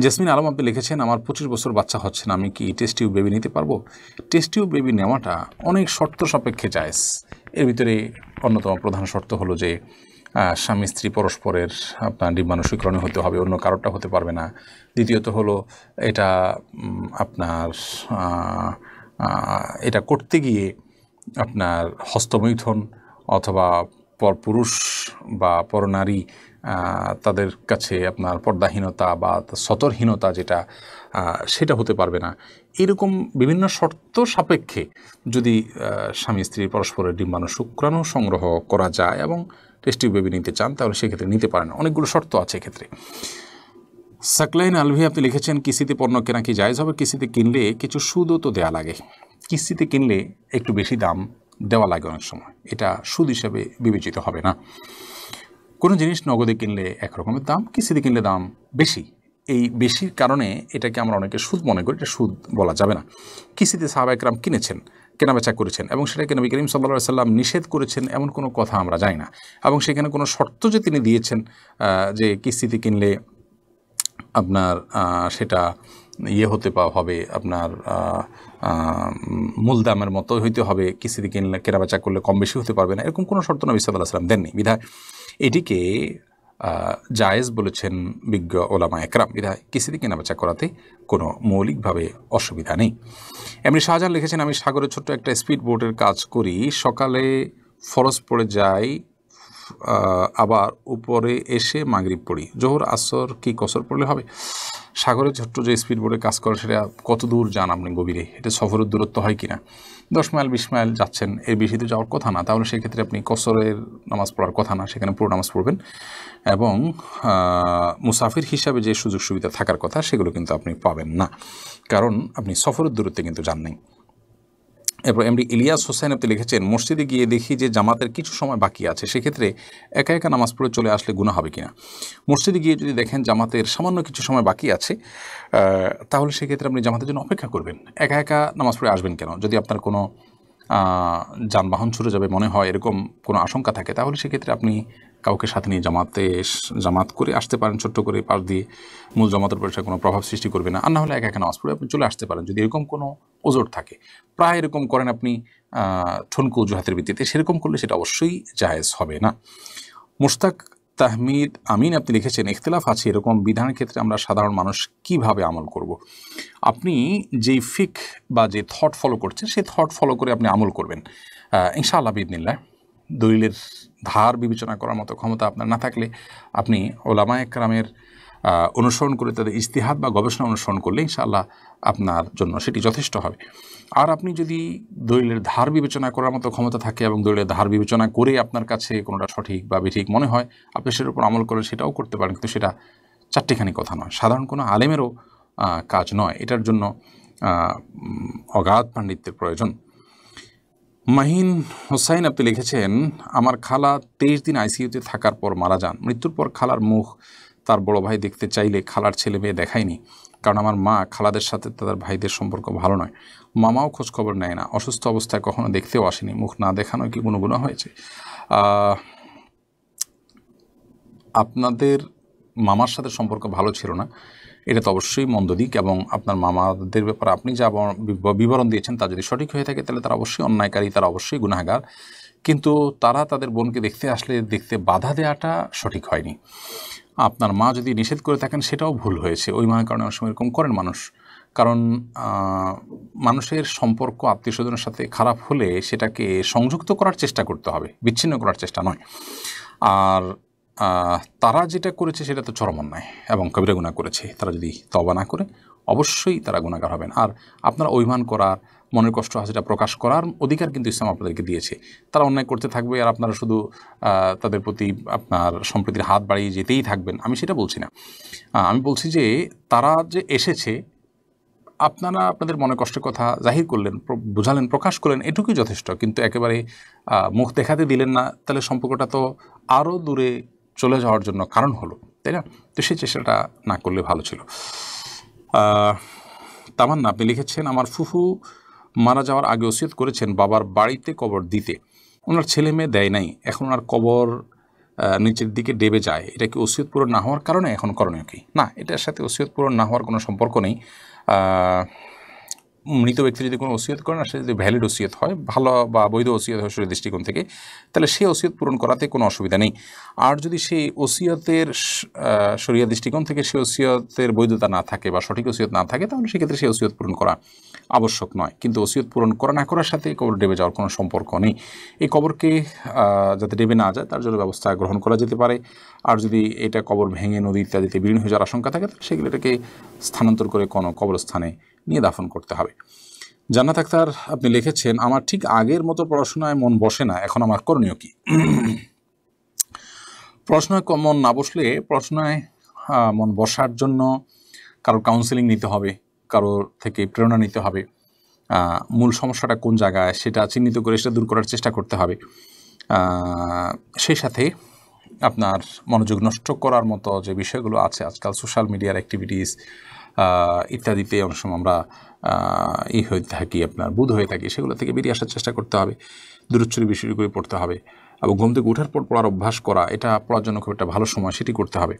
জেসমিন আলম আপনি লিখেছেন, আমার 25 বছর বাচ্চা হচ্ছে না, আমি কি টেস্ট টিউব বেবি নিতে পারবো? টেস্ট টিউব বেবি নেওয়াটা অনেক শর্ত সাপেক্ষে জায়েজ। এর ভিতরে অন্যতম প্রধান শর্ত হলো যে স্বামী স্ত্রী পরস্পরের আপনার ডিম্বাণু স্বীকরণী হতে হবে, অন্য কারোরটা হতে পারবে না। দ্বিতীয়ত হলো এটা আপনার এটা করতে গিয়ে আপনার হস্তমৈথুন অথবা পরপুরুষ বা পরনারী তাদের কাছে আপনার পর্দাহীনতা বা সতর্কহীনতা যেটা সেটা হতে পারবে না। এরকম বিভিন্ন শর্ত সাপেক্ষে যদি স্বামী স্ত্রী পরস্পরের ডিম্বাণু শুক্রাণু সংগ্রহ করা যায় এবং টেস্ট টিউব বেবি নিতে চান, তাহলে সেক্ষেত্রে নিতে পারেন। অনেকগুলো শর্ত আছে এক্ষেত্রে। সাকলাইন আলভি আপনি লিখেছেন, কিস্তিতে পণ্য কেনা কি জায়েজ হবে? কিস্তিতে কিনলে কিছু সুদও তো দেওয়া লাগে, কিস্তিতে কিনলে একটু বেশি দাম দেওয়া লাগে অনেক সময়, এটা সুদ হিসেবে বিবেচিত হবে না। কোনো জিনিস নগদে কিনলে একরকমের দাম, কিস্তিতে কিনলে দাম বেশি। এই বেশির কারণে এটাকে আমরা অনেকে সুদ মনে করি, এটা সুদ বলা যাবে না। কিস্তিতে সাহাবা একরাম কিনেছেন, কেনাবেচা করেছেন এবং সেটাকে নবী করিম সাল্লাল্লাহু আলাইহি সাল্লাম নিষেধ করেছেন এমন কোনো কথা আমরা জানি না। এবং সেখানে কোনো শর্ত যে তিনি দিয়েছেন যে কিস্তিতে কিনলে আপনার সেটা হতে হবে, আপনার মূল দামের মতো হইতে হবে, কিস্তিতে কিনলে কেনাবেচা করলে কম বেশি হতে পারবে না, এরকম কোনো শর্ত নবী সাল্লাল্লাহু আলাইহি সাল্লাম দেননি। বিধায় এটিকে জায়েজ বলেছেন বিজ্ঞ ওলামা একরাম। বিধায় কিস্তিতে কেনাবেচা করাতে কোনো মৌলিকভাবে অসুবিধা নেই। এমনি শাহজাহান লিখেছেন, আমি সাগরে ছোট্ট একটা স্পিড বোটের কাজ করি, সকালে ফরজ পড়ে যাই, আবার উপরে এসে মাগরিব পড়ি, জোহর আসর কি কসর পড়লে হবে? সাগরে ছোট্ট যে স্পিড বোটে কাজ করে সেটা কত দূর যান আপনি গভীরে, এটা সফরের দূরত্ব হয় কিনা? 10 মাইল 20 মাইল যাচ্ছেন, এর বেশি তো যাওয়ার কথা না, তাহলে সেক্ষেত্রে আপনি কসরের নামাজ পড়ার কথা না, সেখানে পুরো নামাজ পড়বেন। এবং মুসাফির হিসাবে যে সুযোগ সুবিধা থাকার কথা সেগুলো কিন্তু আপনি পাবেন না, কারণ আপনি সফরের দূরত্বে কিন্তু যান নাই। এরপর এমডি ইলিয়াস হোসেন আপনি লিখেছেন, মসজিদে গিয়ে দেখি যে জামাতের কিছু সময় বাকি আছে, সেক্ষেত্রে একা একা নামাজ পড়ে চলে আসলে গুনাহ হবে কিনা? মসজিদে গিয়ে যদি দেখেন জামাতের সামান্য কিছু সময় বাকি আছে, তাহলে সেক্ষেত্রে আপনি জামাতের জন্য অপেক্ষা করবেন, একা একা নামাজ পড়ে আসবেন কেন? যদি আপনার কোনো যানবাহন ছুটে যাবে মনে হয়, এরকম কোনো আশঙ্কা থাকে, তাহলে সেক্ষেত্রে আপনি কাউকে সাথে নিয়ে জামাত করে আসতে পারেন, ছোট্ট করে পাশ দিয়ে, মূল জামাতের পরে কোনো প্রভাব সৃষ্টি করবে না। আর না হলে একা একা নামাজ পড়ে আপনি চলে আসতে পারেন, যদি এরকম কোনো ওজোর থাকে। প্রায় এরকম করেন আপনি ঠুনকো অজুহাতের ভিত্তিতে, সেরকম করলে সেটা অবশ্যই জায়েজ হবে না। মুশতাক তাহমিদ আমিন আপনি লিখেছেন, ইখতিলাফ আছে এরকম বিধানের ক্ষেত্রে আমরা সাধারণ মানুষ কিভাবে আমল করব? আপনি যেই ফিক বা যে থট ফলো করছেন সেই থট ফলো করে আপনি আমল করবেন ইনশাআল্লাহ বিইذনিল্লাহ। দলিলের ধার বিবেচনা করার মতো ক্ষমতা আপনার না থাকলে আপনি ওলামায়ে কেরামের অনুসরণ করে তাদের ইজতিহাদ বা গবেষণা অনুসরণ করলে ইনশাআল্লাহ আপনার জন্য সেটি যথেষ্ট হবে। আর আপনি যদি দলিলের ধার বিবেচনা করার মতো ক্ষমতা থাকে এবং দলিলের ধার বিবেচনা করে আপনার কাছে কোনোটা সঠিক বা বেঠিক মনে হয়, আপনি সেটার উপর আমল করেন, সেটাও করতে পারেন, কিন্তু সেটা চারটিখানি কথা নয়, সাধারণ কোনো আলেমেরও কাজ নয়, এটার জন্য অগাধ পাণ্ডিত্যের প্রয়োজন। মাহিন হোসাইন আপনি লিখেছেন, আমার খালা 23 দিন আইসিইউতে থাকার পর মারা যান। মৃত্যুর পর খালার মুখ তার বড় ভাই দেখতে চাইলে খালার ছেলে মেয়ে দেখায়নি, কারণ আমার মা খালাদের সাথে তাদের ভাইদের সম্পর্ক ভালো নয়, মামাও খোঁজখবর নেয় না, অসুস্থ অবস্থায় কখনো দেখতেও আসেনি, মুখ না দেখানো কি কোনো গুনাহ হয়েছে? আপনাদের মামার সাথে সম্পর্ক ভালো ছিল না, এটা তো অবশ্যই মন্দ দিক, এবং আপনার মামাদের ব্যাপারে আপনি যা বিবরণ দিয়েছেন তা যদি সঠিক হয়ে থাকে তাহলে তারা অবশ্যই অন্যায়কারী, তারা অবশ্যই গুনাহগার। কিন্তু তারা তাদের বোনকে দেখতে আসলে দেখতে বাধা দেওয়াটা সঠিক হয়নি। আপনার মা যদি নিষেধ করে থাকেন সেটাও ভুল হয়েছে, ওই মানের কারণে অনেক সময় এরকম করেন মানুষ। কারণ মানুষের সম্পর্ক আত্মীয় স্বজনের সাথে খারাপ হলে সেটাকে সংযুক্ত করার চেষ্টা করতে হবে, বিচ্ছিন্ন করার চেষ্টা নয়। আর তারা যেটা করেছে সেটা তো চরম অন্যায় এবং কবিরা গুনাহ করেছে। তারা যদি তওবা না করে অবশ্যই তারা গুনাহগার হবেন। আর আপনারা অভিমান করার, মনের কষ্ট হাসিটা প্রকাশ করার অধিকার কিন্তু ইসলাম আপনাদেরকে দিয়েছে। তারা অন্যায় করতে থাকবে আর আপনারা শুধু তাদের প্রতি আপনার সম্প্রীতির হাত বাড়িয়ে যেতেই থাকবেন, আমি সেটা বলছি না। আমি বলছি যে তারা যে এসেছে, আপনারা আপনাদের মনে কষ্টের কথা জাহির করলেন, বোঝালেন, প্রকাশ করলেন, এটুকুই যথেষ্ট। কিন্তু একেবারে মুখ দেখাতে দিলেন না, তাহলে সম্পর্কটা তো আরও দূরে চলে যাওয়ার জন্য কারণ হলো, তাই না? তো সেই চেষ্টাটা না করলে ভালো ছিল। তামান্না আপনি লিখেছেন, আমার ফুফু মারা যাওয়ার আগে ওসিয়ত করেছেন বাবার বাড়িতে কবর দিতে, ওনার ছেলে মেয়ে দেয় নাই, এখন ওনার কবর নিচের দিকে ডেবে যায়, এটা কি ওসিয়ত পূরণ না হওয়ার কারণে এখন করণীয় কি? না, এটার সাথে ওসিয়ত পূরণ না হওয়ার কোনো সম্পর্ক নেই। মৃত ব্যক্তি যদি কোনো ওসিয়ত করেন আর সে যদি ভ্যালিড ওসিয়ত হয়, ভালো বা বৈধ ওসিয়ত হয় শরীর দৃষ্টিকোণ থেকে, তাহলে সেই ওসিয়ত পূরণ করাতে কোনো অসুবিধা নেই। আর যদি সেই ওসিয়তের শরীয়ত দৃষ্টিকোণ থেকে সেই ওসিয়তের বৈধতা না থাকে বা সঠিক ওসিয়ত না থাকে, তাহলে সেক্ষেত্রে সেই ওসিয়ত পূরণ করা আবশ্যক নয়। কিন্তু ওসিয়ত পূরণ করা না করার সাথে কবর ডেবে যাওয়ার কোনো সম্পর্ক নেই। এই কবরকে যাতে ডেবে না যায় তার জন্য ব্যবস্থা গ্রহণ করা যেতে পারে। আর যদি এটা কবর ভেঙে নদী ইত্যাদিতে বিলীন হয়ে যাওয়ার আশঙ্কা থাকে, তাহলে সেগুলো এটাকে স্থানান্তর করে কোনো কবরস্থানে নিয়ে দাফন করতে হবে। জান্নাত আক্তার আপনি লিখেছেন, আমার ঠিক আগের মতো পড়াশোনায় মন বসে না, এখন আমার করণীয় কি? পড়াশোনায় মন না বসলে পড়াশোনায় মন বসার জন্য কারোর কাউন্সেলিং নিতে হবে, কারোর থেকে প্রেরণা নিতে হবে, মূল সমস্যাটা কোন জায়গায় সেটা চিহ্নিত করে সেটা দূর করার চেষ্টা করতে হবে। সেই সাথে আপনার মনোযোগ নষ্ট করার মতো যে বিষয়গুলো আছে আজকাল সোশ্যাল মিডিয়ার অ্যাক্টিভিটিস ইত্যাদিতে অনেক সময় আমরা হয়ে থাকি, আপনার বুধ হয়ে থাকি, সেগুলো থেকে বেরিয়ে আসার চেষ্টা করতে হবে। দূরচ্ছরি বিষয়গুলি পড়তে হবে এবং ঘুম থেকে ওঠার পর পড়ার অভ্যাস করা, এটা পড়ার জন্য খুব একটা ভালো সময়, সেটি করতে হবে।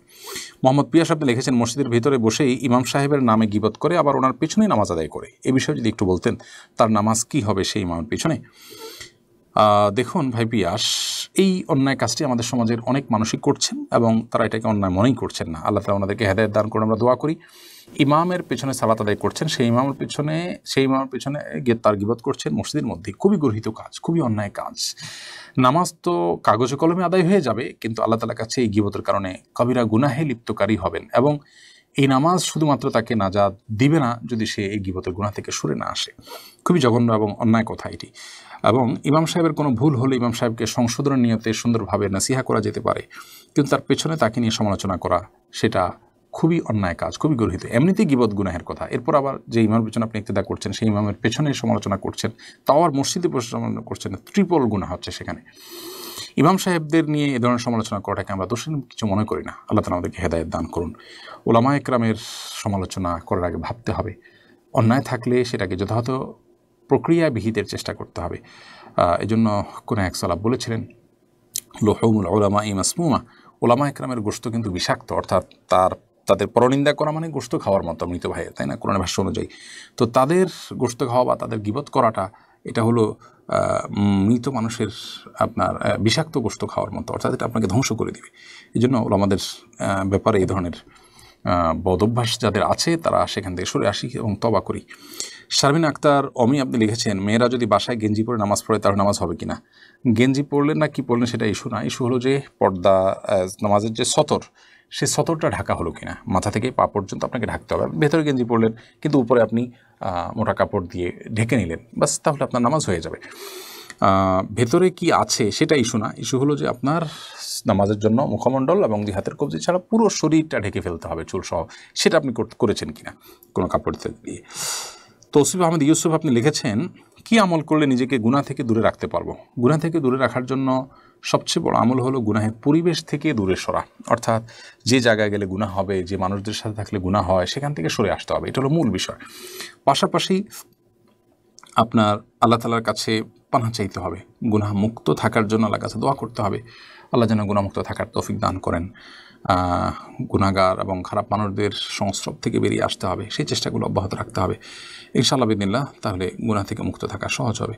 মোহাম্মদ পিয়াস আপনি লিখেছেন, মসজিদের ভিতরে বসেই ইমাম সাহেবের নামে গীবত করে আবার ওনার পেছনেই নামাজ আদায় করে, এ বিষয়ে যদি একটু বলতেন, তার নামাজ কি হবে সেই ইমামের পেছনে? দেখুন ভাই পিয়াস, এই অন্যায় কাজটি আমাদের সমাজের অনেক মানুষই করছেন এবং তারা এটাকে অন্যায় মনেই করছেন না। আল্লাহ তাআলা ওনাদেরকে হেদায়েত দান করে আমরা দোয়া করি। ইমামের পেছনে সালাত আদায় করছেন, সেই ইমামের পেছনে গিয়ে তার গীবত করছেন মসজিদের মধ্যে, খুবই গর্হিত কাজ, খুবই অন্যায় কাজ। নামাজ তো কাগজে কলমে আদায় হয়ে যাবে, কিন্তু আল্লাহ তাআলার কাছে এই গীবতের কারণে কবিরা গুনাহে লিপ্তকারী হবেন এবং এই নামাজ শুধুমাত্র তাকে নাজাত দিবে না যদি সে এই গীবতের গুনাহ থেকে সরে না আসে। খুবই জঘন্য এবং অন্যায় কথা এটি। এবং ইমাম সাহেবের কোনো ভুল হলে ইমাম সাহেবকে সংশোধনের নিয়তে সুন্দরভাবে নাসিহা করা যেতে পারে, কিন্তু তার পেছনে তাকে নিয়ে সমালোচনা করা সেটা খুবই অন্যায় কাজ, খুবই গর্হিত। এমনিতেই গীবত গুনাহের কথা, এরপর আবার যে ইমামের পেছনে আপনি ইক্তেদা করছেন, সেই ইমামের পেছনে সমালোচনা করছেন, তাও আর মসজিদে সমালোচনা করছেন, ট্রিপল গুনাহ হচ্ছে সেখানে। ইমাম সাহেবদের নিয়ে এ ধরনের সমালোচনা করাটাকে আমরা দোষের কিছু মনে করি না। আল্লাহ তাআলা আমাদেরকে হেদায়েত দান করুন। উলামায়ে কেরামের সমালোচনা করার আগে ভাবতে হবে, অন্যায় থাকলে সেটাকে যথাযথ প্রক্রিয়া বিহিতের চেষ্টা করতে হবে। এজন্য কোন এক সালাফ বলেছিলেন, লুহুমুল উলামা মাসমুমা, উলামায়ে কেরামের গোশত কিন্তু বিষাক্ত, অর্থাৎ তাদের পরনিন্দা করা মানে গোশত খাওয়ার মতো, মৃত ভাইয়ের, তাই না, কোরআনের ভাষ্য অনুযায়ী। তো তাদের গোশত খাওয়া বা তাদের গীবত করাটা এটা হলো মৃত মানুষের আপনার বিষাক্ত গোশত খাওয়ার মতো, অর্থাৎ এটা আপনাকে ধ্বংস করে দিবে। এই জন্য আমাদের ব্যাপারে এই ধরনের বদ অভ্যাস যাদের আছে তারা সেখান থেকে সরে আসি এবং তওবা করি। শারমিন আক্তার অমি আপনি লিখেছেন, মেয়েরা যদি বাসায় গেঞ্জি পরে নামাজ পড়ে তাহলে নামাজ হবে কিনা? গেঞ্জি পড়লেন না কি পড়লেন সেটা ইস্যু না, ইস্যু হলো যে পর্দা নামাজের যে সতর, সেই সতরটা ঢাকা হলো কিনা, মাথা থেকে পা পর্যন্ত আপনাকে ঢাকতে হবে। ভেতরে গেঞ্জি পড়লেন কিন্তু উপরে আপনি মোটা কাপড় দিয়ে ঢেকে নিলেন, বাস, তাহলে আপনার নামাজ হয়ে যাবে। ভেতরে কি আছে সেটা ইস্যু না, ইস্যু হলো যে আপনার নামাজের জন্য মুখমণ্ডল এবং দুই হাতের কবজি ছাড়া পুরো শরীরটা ঢেকে ফেলতে হবে, চুল সহ, সেটা আপনি করেছেন কিনা কোনো কাপড় দিয়ে। তৌসিফ আহমেদ ইউসুফ আপনি লিখেছেন, কি আমল করলে নিজেকে গুনাহ থেকে দূরে রাখতে পারবো? গুনাহ থেকে দূরে রাখার জন্য সবচেয়ে বড় আমল হলো গুনাহের পরিবেশ থেকে দূরে সরা, অর্থাৎ যে জায়গায় গেলে গুনাহ হবে, যে মানুষদের সাথে থাকলে গুনাহ হয়, সেখান থেকে সরে আসতে হবে, এটা হলো মূল বিষয়। পাশাপাশি আপনার আল্লাহ তাআলার কাছে পানাহ চাইতে হবে, গুনাহ মুক্ত থাকার জন্য আল্লাহর কাছে দোয়া করতে হবে, আল্লাহ যেন গুনাহমুক্ত থাকার তৌফিক দান করেন। গুনাহগার এবং খারাপ মানুষদের সংস্রব থেকে বেরিয়ে আসতে হবে, সেই চেষ্টাগুলো অব্যাহত রাখতে হবে ইনশাআল্লাহ বিদিনিল্লাহ, তাহলে গুনাহ থেকে মুক্ত থাকা সহজ হবে।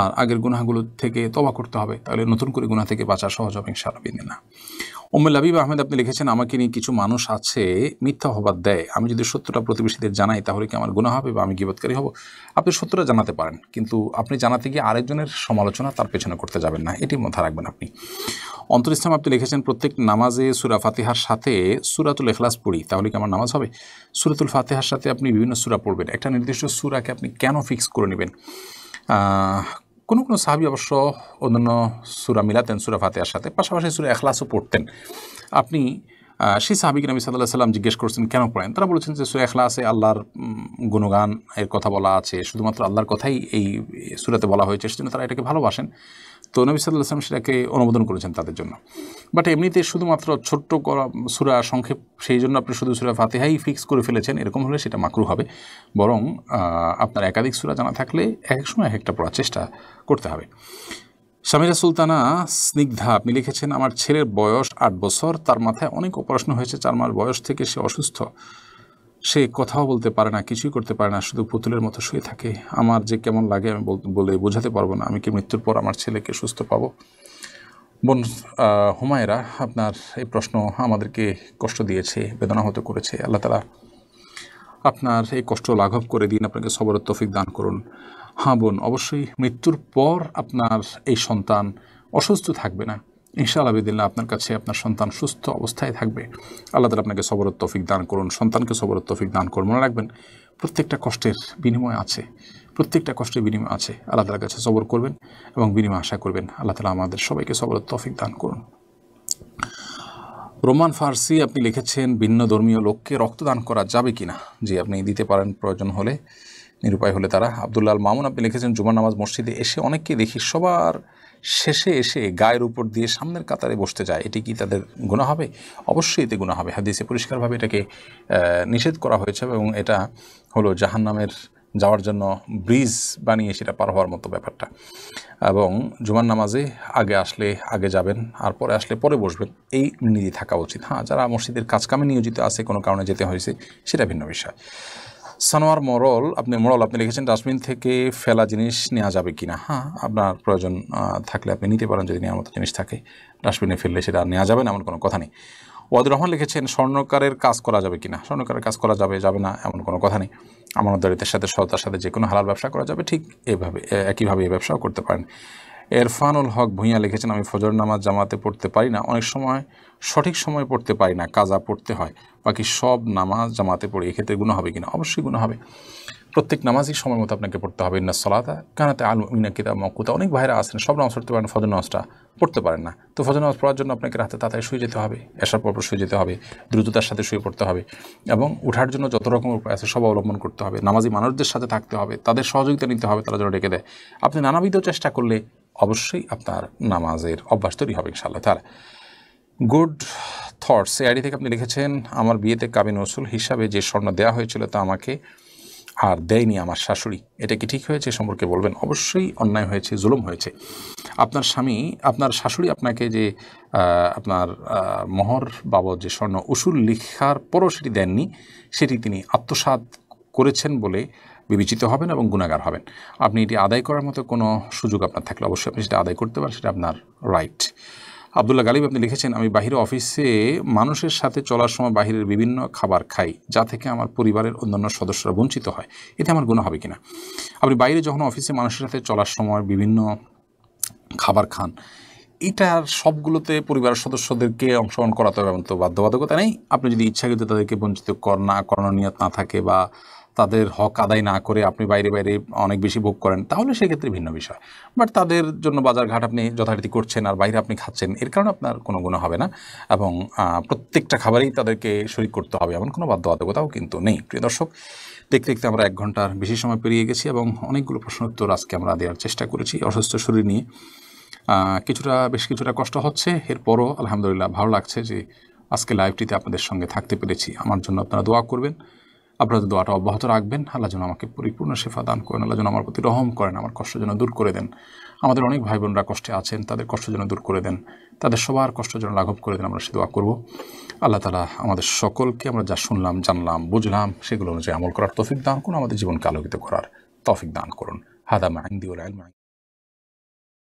আর আগের গুনাহগুলো থেকে তওবা করতে হবে, তাহলে নতুন করে গুনাহ থেকে বাঁচা সহজ হবে ইনশাআল্লাহ বিদিনিল্লাহ। লাবিব আহমেদ আপনি লিখেছেন, আমাকে নিয়ে কিছু মানুষ আছে মিথ্যা অপবাদ দেয়, আমি যদি সত্যটা প্রতিবেশীদের জানাই তাহলে কি আমার গুনাহ হবে বা আমি গীবতকারী হব? আপনি সত্যটা জানাতে পারেন, কিন্তু আপনি জানাতে গিয়ে আরেকজনের সমালোচনা তার পেছনে করতে যাবেন না, এটি মাথায় রাখবেন আপনি। অন্তর ইসলাম আপনি লিখেছেন, প্রত্যেক নামাজে সূরা ফাতিহার সাথে সূরাতুল ইখলাস পড়ি, তাহলে কি আমার নামাজ হবে? সূরাতুল ফাতিহার সাথে আপনি বিভিন্ন সূরা পড়বেন, একটা নির্দিষ্ট সূরাকে আপনি কেন ফিক্স করে নেবেন? কোনো কোনো সাহাবী অবশ্য অন্যান্য সূরা মিলাতেন সূরা ফাতিহার সাথে, পাশাপাশি সূরা ইখলাসও পড়তেন। আপনি সেই সাহাবীকে নবী সাল্লাল্লাহু আলাইহি ওয়াসাল্লাম জিজ্ঞেস করছেন কেন পড়েন, তারা বলেছেন যে সূরা ইখলাসে আল্লাহর গুণগান এর কথা বলা আছে, শুধুমাত্র আল্লাহর কথাই এই সূরাতে বলা হয়েছে, সেজন্য তারা এটাকে ভালোবাসেন। তো নবী সাল্লাল্লাহু আলাইহি ওয়াসাল্লাম সেটাকে অনুমোদন করেছেন তাদের জন্য। বাট এমনিতে শুধুমাত্র ছোট্ট সূরা সংক্ষেপ, সেই জন্য আপনি শুধু সূরা ফাতিহাই ফিক্স করে ফেলেছেন, এরকম হলে সেটা মাকরুহ হবে। বরং আপনার একাধিক সূরা জানা থাকলে এক সময় এক একটা পড়ার চেষ্টা করতে হবে। সামিরা সুলতানা স্নিগ্ধা আপনি লিখেছেন, আমার ছেলের বয়স 8 বছর, তার মাথায় অনেক অপারেশন হয়েছে, 4 মাস বয়স থেকে সে অসুস্থ, সে কথাও বলতে পারে না, কিছুই করতে পারে না, শুধু পুতুলের মতো শুয়ে থাকে। আমার যে কেমন লাগে আমি বলে বোঝাতে পারবো না। আমি কি মৃত্যুর পর আমার ছেলেকে সুস্থ পাবো? বোন হুমায়রা, আপনার এই প্রশ্ন আমাদেরকে কষ্ট দিয়েছে, বেদনা হতে করেছে। আল্লাহ তাআলা আপনার এই কষ্ট লাঘব করে দিন, আপনাকে সবরের তৌফিক দান করুন। হ্যাঁ বোন, অবশ্যই মৃত্যুর পর আপনার এই সন্তান অসুস্থ থাকবে না, ইনশাআল্লাহ বিদিল্লাহ আপনার কাছে আপনার সন্তান সুস্থ অবস্থায় থাকবে। আল্লাহ তাআলা আপনাকে সবরের তৌফিক দান করুন, সন্তানকে সবরের তৌফিক দান করুন। মনে রাখবেন, প্রত্যেকটা কষ্টের বিনিময় আছে, প্রত্যেকটা কষ্টের বিনিময় আছে। আল্লাহ তাআলার কাছে সবর করবেন এবং বিনিময় আশা করবেন। আল্লাহ তাআলা আমাদের সবাইকে সবরের তৌফিক দান করুন। রোমান ফার্সি আপনি লিখেছেন, ভিন্ন ধর্মীয় লোককে রক্তদান করা যাবে কিনা? জি, আপনি দিতে পারেন প্রয়োজন হলে, নিরুপায় হলে তারা। আব্দুল্লাহ আল মামুন আপনি লিখেছেন, জুমার নামাজ মসজিদে এসে অনেককে দেখি সবার শেষে এসে গায়ের উপর দিয়ে সামনের কাতারে বসতে যায়, এটি কি তাদের গুনাহ হবে? অবশ্যই এতে গুনাহ হবে। হাদিসে পরিষ্কারভাবে এটাকে নিষেধ করা হয়েছে এবং এটা হলো জাহান্নামের যাওয়ার জন্য ব্রিজ বানিয়ে সেটা পার হওয়ার মতো ব্যাপারটা। এবং জুমার নামাজে আগে আসলে আগে যাবেন, আর পরে আসলে পরে বসবেন, এই নীতি থাকা উচিত। হ্যাঁ, যারা মসজিদের কাজকামে নিয়োজিত আছে, কোনো কারণে যেতে হয়েছে, সেটা ভিন্ন বিষয়। সানোয়ার মোড়ল আপনি লিখেছেন, ডাস্টবিন থেকে ফেলা জিনিস নেওয়া যাবে কিনা? হ্যাঁ, আপনার প্রয়োজন থাকলে আপনি নিতে পারেন, যদি নেওয়ার মতো জিনিস থাকে। ডাস্টবিনে ফেললে সেটা নেওয়া যাবে না এমন কোনো কথা নেই। ওয়াদুর রহমান লিখেছেন, স্বর্ণকারের কাজ করা যাবে কিনা? স্বর্ণকারের কাজ করা যাবে না এমন কোনো কথা নেই। আমানতদারিত্বের সাথে সততার সাথে যে কোনো হালাল ব্যবসা করা যাবে, ঠিক একইভাবে এই ব্যবসাও করতে পারেন। এরফানুল হক ভূঁইয়া লিখেছেন, আমি ফজর নামাজ জামাতে পড়তে পারি না, অনেক সময় সঠিক সময় পড়তে পারি না, কাজা পড়তে হয়, বাকি সব নামাজ জামাতে পড়ি, এক্ষেত্রে গুনাহ হবে কিনা? অবশ্যই গুনাহ হবে। প্রত্যেক নামাজই সময় মতো আপনাকে পড়তে হবে। ইন্নাস সালাতা কানাত আল মুমিনিনা কিতাবাম মাওকুতা। অনেক ভাইরা আছেন সব নামাজ পড়তে পারেন, ফজর নামাজটা পড়তে পারেন না, তো ফজর নামাজ পড়ার জন্য আপনাকে রাতে তাড়াতাড়ি শুয়ে যেতে হবে, এশার পর শুয়ে যেতে হবে, দ্রুততার সাথে শুয়ে পড়তে হবে এবং উঠার জন্য যত রকম উপায় আছে সব অবলম্বন করতে হবে। নামাজি মানুষদের সাথে থাকতে হবে, তাদের সহযোগিতা নিতে হবে, তারা যেন ডেকে দেয়। আপনি নানাবিধ চেষ্টা করলে অবশ্যই আপনার নামাজের অভ্যাস তৈরি হবে ইনশাআল্লাহ তাআলা। গুড থটস এই আইডি থেকে আপনি লিখেছেন, আমার বিয়েতে কাবিন রসুল হিসাবে যে স্বর্ণ দেওয়া হয়েছিল তা আমাকে আর দেয়নি আমার শাশুড়ি, এটা কি ঠিক হয়েছে সম্পর্কে বলবেন? অবশ্যই অন্যায় হয়েছে, জুলুম হয়েছে। আপনার স্বামী, আপনার শাশুড়ি আপনাকে যে আপনার মোহর বাবদ যে স্বর্ণ উসুল লিখার পরও সেটি দেননি, সেটি তিনি আত্মসাৎ করেছেন বলে বিবেচিত হবেন এবং গুনাহগার হবেন। আপনি এটি আদায় করার মতো কোনো সুযোগ আপনার থাকলে অবশ্যই আপনি সেটা আদায় করতে পারেন, সেটা আপনার রাইট। আব্দুল্লাহ গালিব আপনি লিখেছেন, আমি বাহিরে অফিসে মানুষের সাথে চলার সময় বাহিরের বিভিন্ন খাবার খাই, যা থেকে আমার পরিবারের অন্যান্য সদস্যরা বঞ্চিত হয়, এতে আমার গুনাহ হবে কিনা? আপনি বাইরে যখন অফিসে মানুষের সাথে চলার সময় বিভিন্ন খাবার খান, এটার সবগুলোতে পরিবারের সদস্যদেরকে অংশগ্রহণ করাতে হবে এমন তো বাধ্যবাধকতা নেই। আপনি যদি ইচ্ছাকৃত তাদেরকে বঞ্চিত করানোর নিয়ত না থাকে বা তাদের হক আদায় না করে আপনি বাইরে অনেক বেশি ভোগ করেন, তাহলে সেক্ষেত্রে ভিন্ন বিষয়। বাট তাদের জন্য বাজারঘাট আপনি যথারীতি করছেন আর বাইরে আপনি খাচ্ছেন, এর কারণে আপনার কোনো গুনাহ হবে না এবং প্রত্যেকটা খাবারেই তাদেরকে শরীক করতে হবে এমন কোনো বাধ্যবাধকতাও কিন্তু নেই। প্রিয় দর্শক, দেখতে দেখতে আমরা 1 ঘন্টার বেশি সময় পেরিয়ে গেছি এবং অনেকগুলো প্রশ্ন উত্তর আজকে আমরা দেওয়ার চেষ্টা করেছি অসুস্থ শরীর নিয়ে। বেশ কিছুটা কষ্ট হচ্ছে, এরপরও আলহামদুলিল্লাহ ভালো লাগছে যে আজকে লাইভটিতে আপনাদের সঙ্গে থাকতে পেরেছি। আমার জন্য আপনারা দোয়া করবেন, আপনারা দোয়াটা অব্যাহত রাখবেন। আল্লাহ যেন আমাকে পরিপূর্ণ শেফা দান করেন, আল্লাহ যেন আমার প্রতি রহম করেন, আমার কষ্ট যেন দূর করে দেন। আমাদের অনেক ভাই বোনরা কষ্টে আছেন, তাদের কষ্ট যেন দূর করে দেন, তাদের সবার কষ্ট যেন লাঘব করে দেন, আমরা সে দোয়া করব। আল্লাহ তাআলা আমাদের সকলকে আমরা যা শুনলাম, জানলাম, বুঝলাম সেগুলো অনুযায়ী আমল করার তৌফিক দান করুন, আমাদের জীবনকে আলোকিত করার তৌফিক দান করুন। হাদা মা ইনদি ওয়াল ইলমু